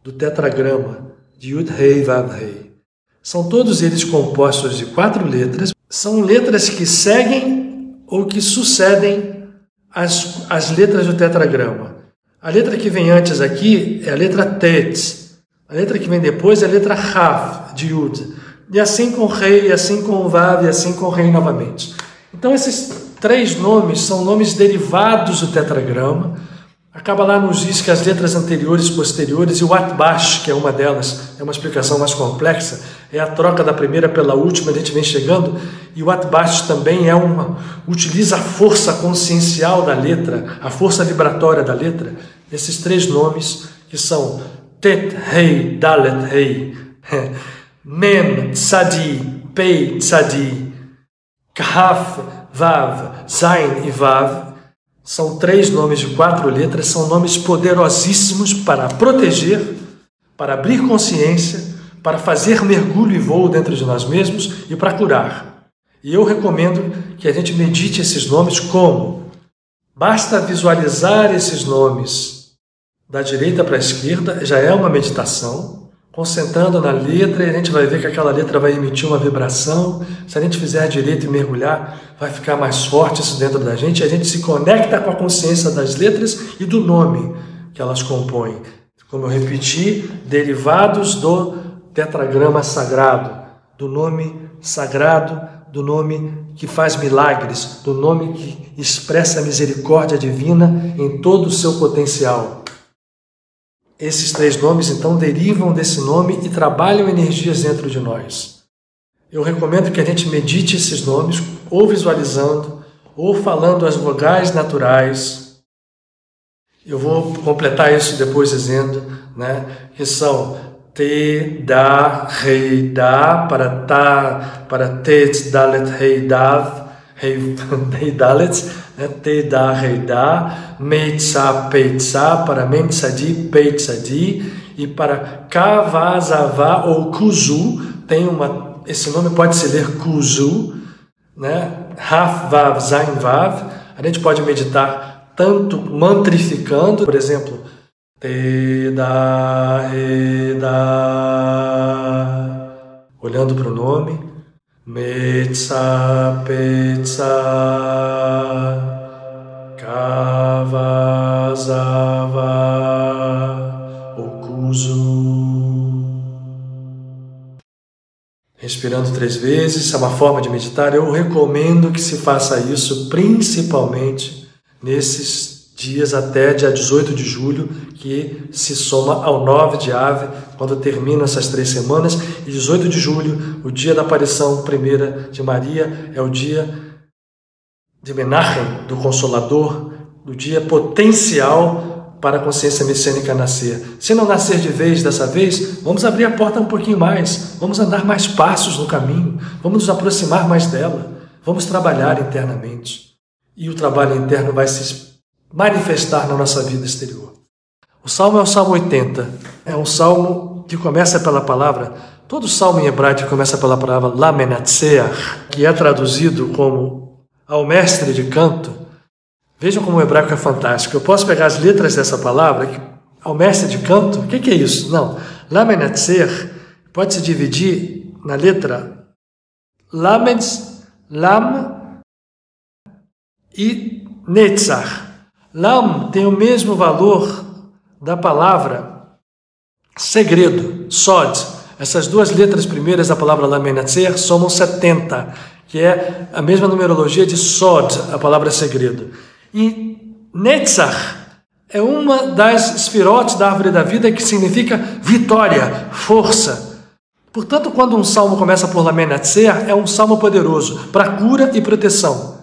do tetragrama, de Yud Rei Vav Rei. São todos eles compostos de 4 letras. São letras que seguem ou que sucedem as letras do tetragrama. A letra que vem antes aqui é a letra Tet. A letra que vem depois é a letra Raf, de Yud. E assim com Rei, e assim com Vav, e assim com Rei novamente. Então esses 3 nomes são nomes derivados do tetragrama. A Kabbalah nos diz que as letras anteriores e posteriores, e o Atbash, que é uma delas, é uma explicação mais complexa, é a troca da primeira pela última, a gente vem chegando, e o Atbash também utiliza a força consciencial da letra, a força vibratória da letra, esses 3 nomes, que são Tet, Rei, Dalet, Rei, Mem, Tzadi, Pei, Tzadi, Kaf, Vav, Zain e Vav, são 3 nomes de 4 letras, são nomes poderosíssimos para proteger, para abrir consciência, para fazer mergulho e voo dentro de nós mesmos e para curar. E eu recomendo que a gente medite esses nomes como? Basta visualizar esses nomes da direita para a esquerda, já é uma meditação. Concentrando na letra, a gente vai ver que aquela letra vai emitir uma vibração. Se a gente fizer direito e mergulhar, vai ficar mais forte isso dentro da gente. A gente se conecta com a consciência das letras e do nome que elas compõem. Como eu repeti, derivados do tetragrama sagrado, do nome sagrado, do nome que faz milagres, do nome que expressa a misericórdia divina em todo o seu potencial. Esses 3 nomes, então, derivam desse nome e trabalham energias dentro de nós. Eu recomendo que a gente medite esses nomes, ou visualizando, ou falando as vogais naturais. Eu vou completar isso depois dizendo, né, que são Te, Da, Rei, Da, para Tet, Dalet, Rei, Dav, Rei, Dalet, Te, Da, Rei, Da, Mei, Tsa, Pei, Tsa, para Mem, Tzadi, Pei, Tzadi, e para Kavazavá ou Kuzu, esse nome pode se ler Kuzu, né? Raf, Vav, Zain, Vav. A gente pode meditar tanto mantrificando, por exemplo, Te, Da, Re, Da, olhando para o nome, Metsa, Petsa, Kavazava, Okuzu. Respirando 3 vezes, é uma forma de meditar. Eu recomendo que se faça isso principalmente nesses dias até dia 18 de julho, que se soma ao 9 de Av, quando terminam essas 3 semanas, e 18 de julho, o dia da aparição primeira de Maria, é o dia de Menachem, do Consolador, do dia potencial para a consciência messiânica nascer. Se não nascer de vez dessa vez, vamos abrir a porta um pouquinho mais, vamos andar mais passos no caminho, vamos nos aproximar mais dela, vamos trabalhar internamente. E o trabalho interno vai se manifestar na nossa vida exterior. O salmo é o Salmo 80. É um salmo que começa pela palavra, todo salmo em hebraico começa pela palavra Lamenatseach, que é traduzido como ao mestre de canto. Vejam como o hebraico é fantástico. Eu posso pegar as letras dessa palavra, ao mestre de canto, o que é isso? Não. Lamenatseach pode se dividir na letra Lamens, Lam e Netzach. Lam tem o mesmo valor da palavra segredo, Sod. Essas duas letras primeiras da palavra Lam e Netzer somam 70, que é a mesma numerologia de Sod, a palavra segredo. E Netzach é uma das esfirotes da árvore da vida que significa vitória, força. Portanto, quando um salmo começa por Lam e Netzer, é um salmo poderoso para cura e proteção.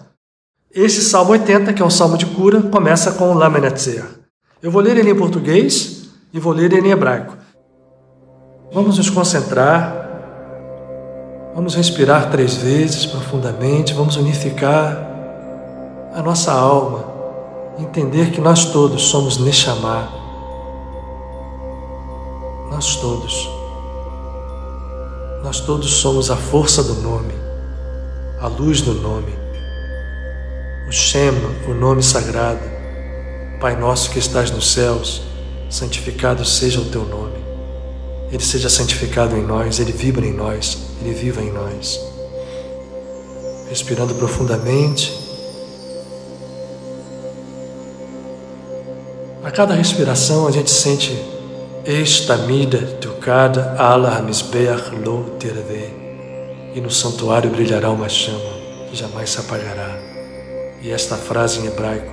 Este Salmo 80, que é um salmo de cura, começa com Lam e Netzer. Eu vou ler ele em português e vou ler ele em hebraico. Vamos nos concentrar, vamos respirar 3 vezes profundamente, vamos unificar a nossa alma, entender que nós todos somos Neshama. Nós todos somos a força do nome, a luz do nome, o Shem, o nome sagrado. Pai nosso que estás nos céus, santificado seja o teu nome. Ele seja santificado em nós, Ele vibra em nós, Ele viva em nós. Respirando profundamente. A cada respiração a gente sente Eish tamid tukad al hamizbeach lo tirveh, e no santuário brilhará uma chama que jamais se apagará. E esta frase em hebraico,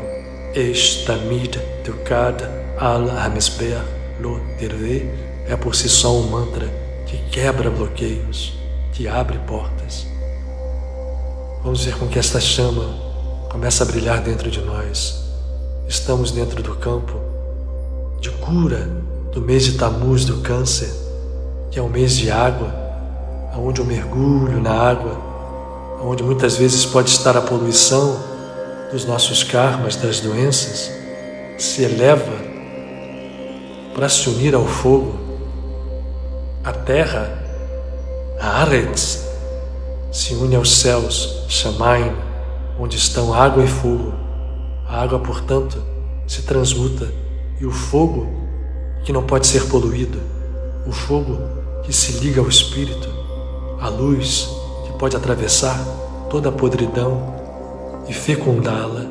Eish tamid tukad al hamizbeach lo tirveh, é por si só um mantra que quebra bloqueios, que abre portas. Vamos ver com que esta chama começa a brilhar dentro de nós. Estamos dentro do campo de cura do mês de Tammuz do Câncer, que é um mês de água, onde o mergulho na água, onde muitas vezes pode estar a poluição dos nossos karmas, das doenças, se eleva para se unir ao fogo. A terra, a Aretz, se une aos céus, Shamayim, onde estão água e fogo. A água, portanto, se transmuta, e o fogo, que não pode ser poluído, o fogo que se liga ao Espírito, a luz que pode atravessar toda a podridão e fecundá-la.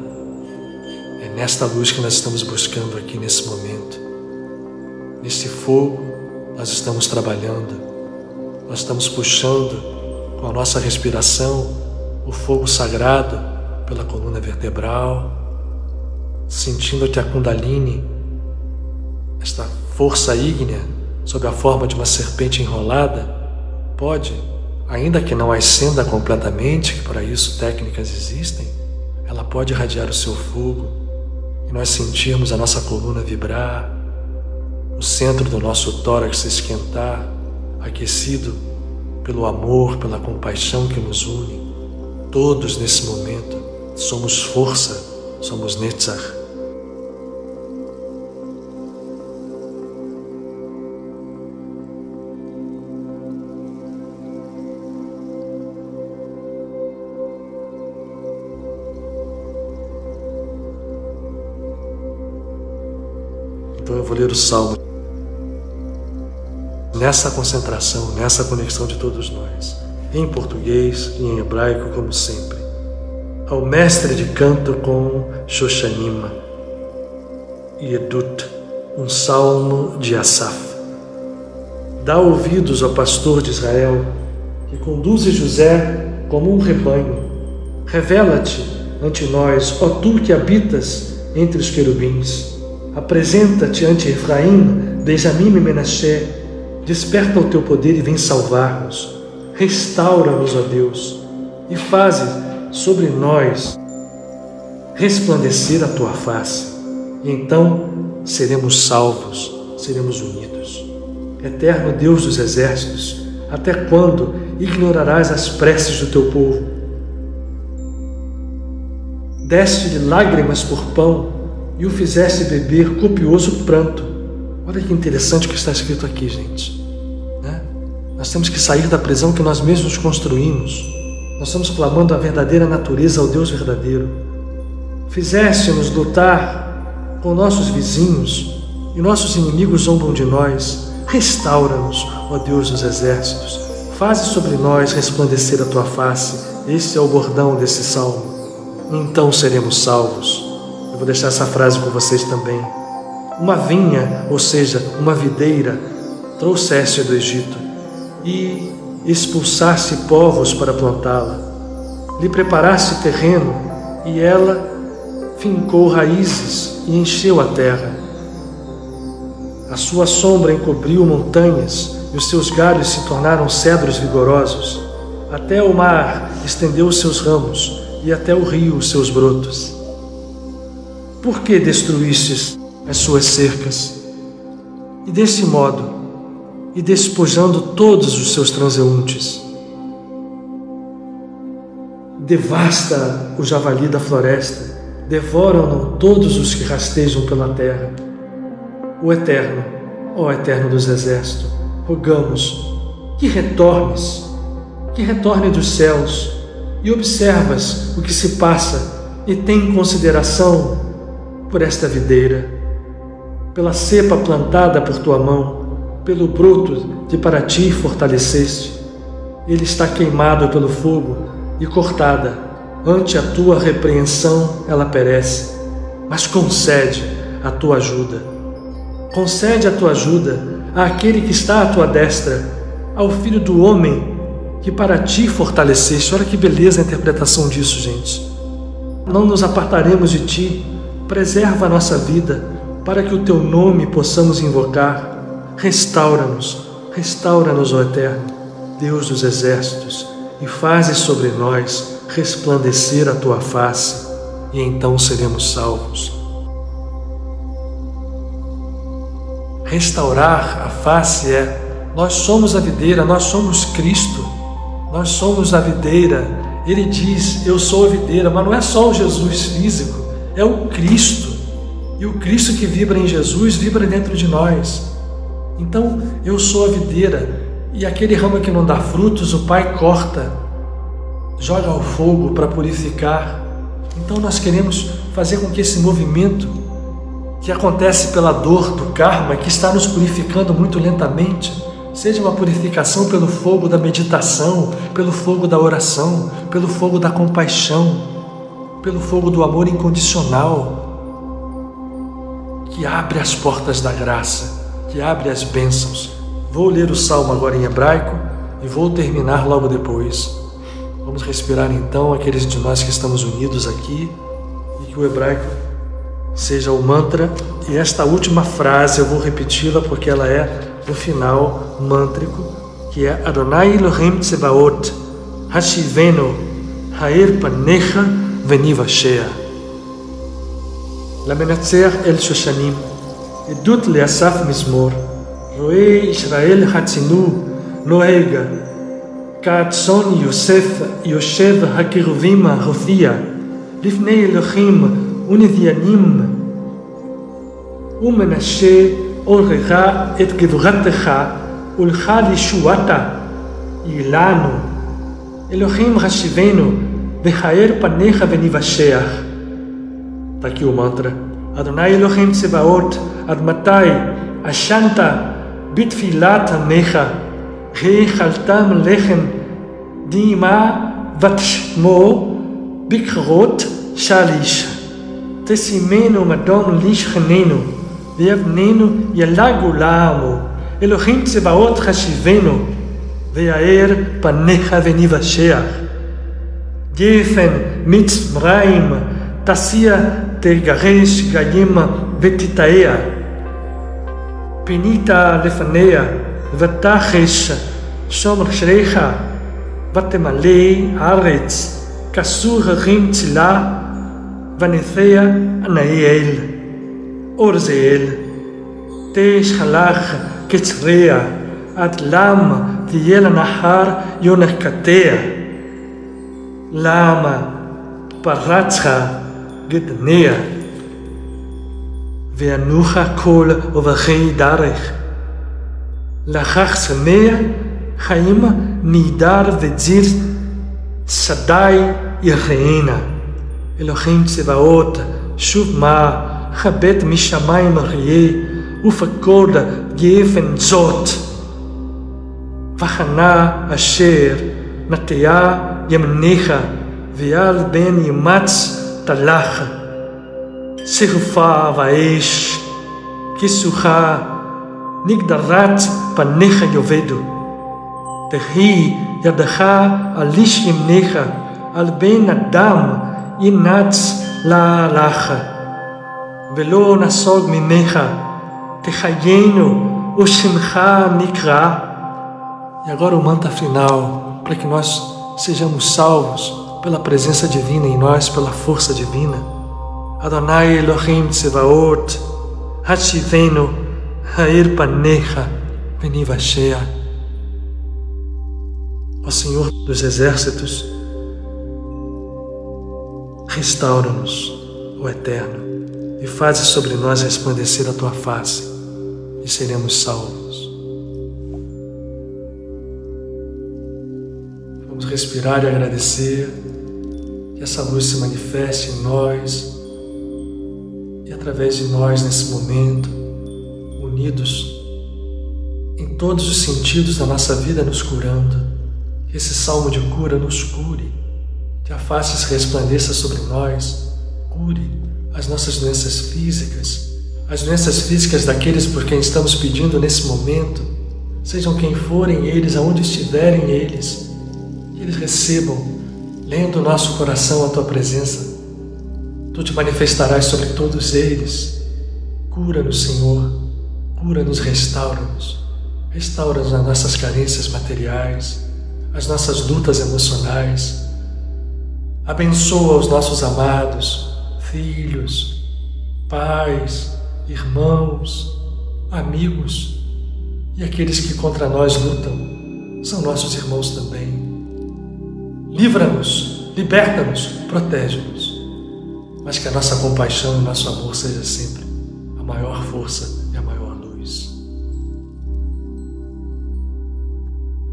É nesta luz que nós estamos buscando aqui nesse momento. Nesse fogo nós estamos trabalhando, nós estamos puxando com a nossa respiração o fogo sagrado pela coluna vertebral, sentindo que a Kundalini, esta força ígnea, sob a forma de uma serpente enrolada, pode, ainda que não ascenda completamente, que para isso técnicas existem, ela pode irradiar o seu fogo e nós sentirmos a nossa coluna vibrar, o centro do nosso tórax se esquentar, aquecido pelo amor, pela compaixão que nos une. Todos nesse momento somos força, somos Netzach. Então eu vou ler o Salmo nessa concentração, nessa conexão de todos nós, em português e em hebraico, como sempre. Ao mestre de canto com Shoshanima e Edut, um salmo de Asaf. Dá ouvidos ao pastor de Israel, que conduz José como um rebanho. Revela-te ante nós, ó tu que habitas entre os querubins. Apresenta-te ante Efraim, Benjamim e Menaché. Desperta o teu poder e vem salvar-nos. Restaura-nos, ó Deus, e faze sobre nós resplandecer a tua face. E então seremos salvos, seremos unidos. Eterno Deus dos exércitos, até quando ignorarás as preces do teu povo? Deste-lhe lágrimas por pão e o fizeste beber copioso pranto. Olha que interessante o que está escrito aqui, gente. Nós temos que sair da prisão que nós mesmos construímos. Nós estamos clamando a verdadeira natureza ao Deus verdadeiro. Fizeste-nos lutar com nossos vizinhos e nossos inimigos zombam de nós. Restaura-nos, ó Deus dos exércitos. Faze sobre nós resplandecer a tua face. Este é o bordão desse salmo. Então seremos salvos. Eu vou deixar essa frase com vocês também. Uma vinha, ou seja, uma videira, trouxeste do Egito e expulsaste povos para plantá-la. Lhe preparaste terreno e ela fincou raízes e encheu a terra. A sua sombra encobriu montanhas e os seus galhos se tornaram cedros vigorosos. Até o mar estendeu os seus ramos e até o rio os seus brotos. Por que destruístes as suas cercas? E desse modo, e despojando todos os seus transeuntes, devasta o javali da floresta, devoram-no todos os que rastejam pela terra. O Eterno, ó Eterno dos exércitos, rogamos que retorne dos céus e observas o que se passa e tem consideração por esta videira, pela cepa plantada por tua mão, pelo broto que para ti fortaleceste. Ele está queimado pelo fogo e cortada. Ante a tua repreensão ela perece. Mas concede a tua ajuda. Concede a tua ajuda àquele que está à tua destra, ao Filho do homem que para ti fortaleceste. Olha que beleza a interpretação disso, gente. Não nos apartaremos de ti. Preserva a nossa vida para que o teu nome possamos invocar. Restaura-nos, ó Eterno, Deus dos exércitos, e faze sobre nós resplandecer a tua face, e então seremos salvos. Restaurar a face nós somos a videira, nós somos Cristo, nós somos a videira. Ele diz, eu sou a videira, mas não é só o Jesus físico, é o Cristo, e o Cristo que vibra em Jesus vibra dentro de nós. Então, eu sou a videira, e aquele ramo que não dá frutos, o Pai corta, joga ao fogo para purificar. Então, nós queremos fazer com que esse movimento, que acontece pela dor do karma, que está nos purificando muito lentamente, seja uma purificação pelo fogo da meditação, pelo fogo da oração, pelo fogo da compaixão, pelo fogo do amor incondicional, que abre as portas da graça, que abre as bênçãos. Vou ler o Salmo agora em hebraico e vou terminar logo depois. Vamos respirar então, aqueles de nós que estamos unidos aqui, e que o hebraico seja o mantra. E esta última frase eu vou repeti-la porque ela é o final mântrico, que é Adonai Elohim Tsevaot, Hashivenu, Ha'er Panecha Venivashea. Lamenatzer El Shoshanim, Edut Leasaf Mizmor, Roe Israel Hatzinu, Noega, Ka'atzon Yosef Yoshev HaKeruvim HaHofia, Lifnei Elohim Unidyanim, Umenashe Orecha et Gevuratcha, Ulcha Lishuata, Ilanu, Elohim Hashivenu, Vechaer Panecha Venivasheach. Está aqui o mantra. Adonai Elohim Tsevaot, Admatai, Ashanta, Bitfilat Amecha, Rechaltam Lechem, Dima Vatshmo, Bikrot Shalish, Tessimenu Madom Lishchenenu, Veavnenu Yalagu Lamo, Elohim Tsevaot Hashivenu, Veaer Panecha Venivasheach, Gefen Mitzrayim, Tassia Tegaresh Gayim Vetitaea, Penita Lefanea, Vatachesh Shomer Shrecha, Vatemalei Aretz, Kasur Rim Tzila, Vanethea Anael, Orzeel, Tesh Halach Ketzrea, Atlam Tiel Nahar Yonerkatea, Lama Paratzcha Gednea, Veanucha Kol Ovachei Darech, Lachach Samea, Chaim Nidar Vedzir Sadai Irreina, Elohim Tsevaot, Shuv Ma, Chabet Mishamayim Rie, Ufakod Gefen Zot, Vachana Asher, Natea Yemnecha, Veal Ben Yimatz Talach, Serufa Vaesh, Kisuha, Nigdarat Panecha Yovedo, Terri Yadaha Alish Imnecha, Alben Adam, Inats La Lacha, Velo Nasog Minecha, Techayeno, Oshimcha Nikra. E agora o mantra final, para que nós sejamos salvos pela presença divina em nós, pela força divina. Adonai Elohim Tsevaot, Hashivenu, Ha'ir Panecha, Veni Vashea. Ó Senhor dos Exércitos, restaura-nos, ó Eterno, e faze sobre nós resplandecer a Tua face, e seremos salvos. Vamos respirar e agradecer que essa luz se manifeste em nós, e através de nós nesse momento, unidos em todos os sentidos da nossa vida, nos curando. Que esse salmo de cura nos cure, que a face se resplandeça sobre nós, cure as nossas doenças físicas, as doenças físicas daqueles por quem estamos pedindo nesse momento, sejam quem forem eles, aonde estiverem eles, que eles recebam, lendo o nosso coração a Tua presença. Tu te manifestarás sobre todos eles. Cura-nos, Senhor. Cura-nos, restaura-nos. Restaura-nos nas nossas carências materiais, as nossas lutas emocionais. Abençoa os nossos amados, filhos, pais, irmãos, amigos e aqueles que contra nós lutam. São nossos irmãos também. Livra-nos, liberta-nos, protege-nos. Mas que a nossa compaixão e o nosso amor seja sempre a maior força e a maior luz.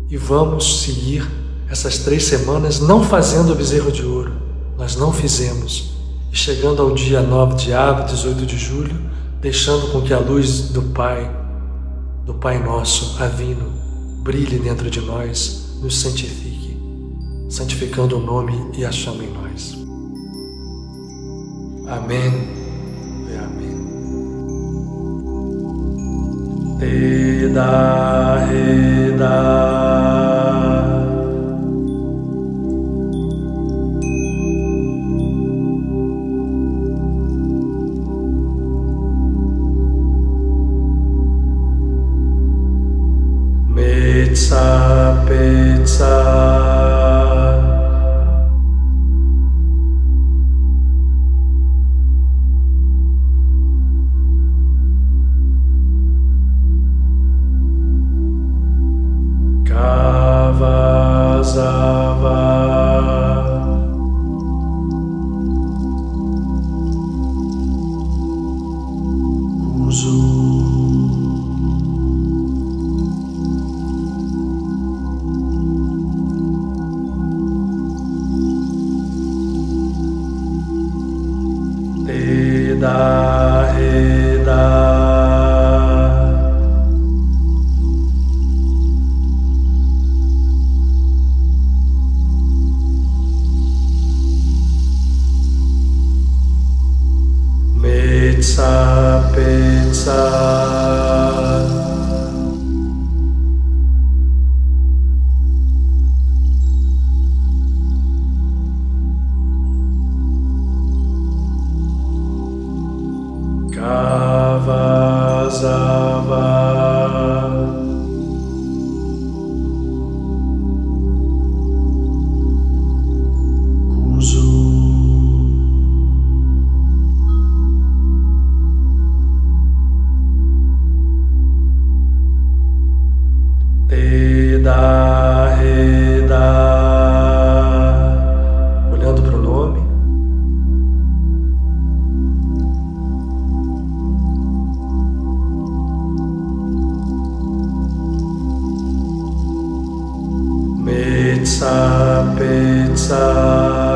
E vamos seguir essas 3 semanas não fazendo o bezerro de ouro. Nós não fizemos. E chegando ao dia 9 de Av, 18 de julho, deixando com que a luz do Pai Nosso, Avino, brilhe dentro de nós, nos santifique, santificando o nome e a chama em nós. Amém e amém. Teda, Metsa, Petsa, olhando para o nome. Metsa, Petsa.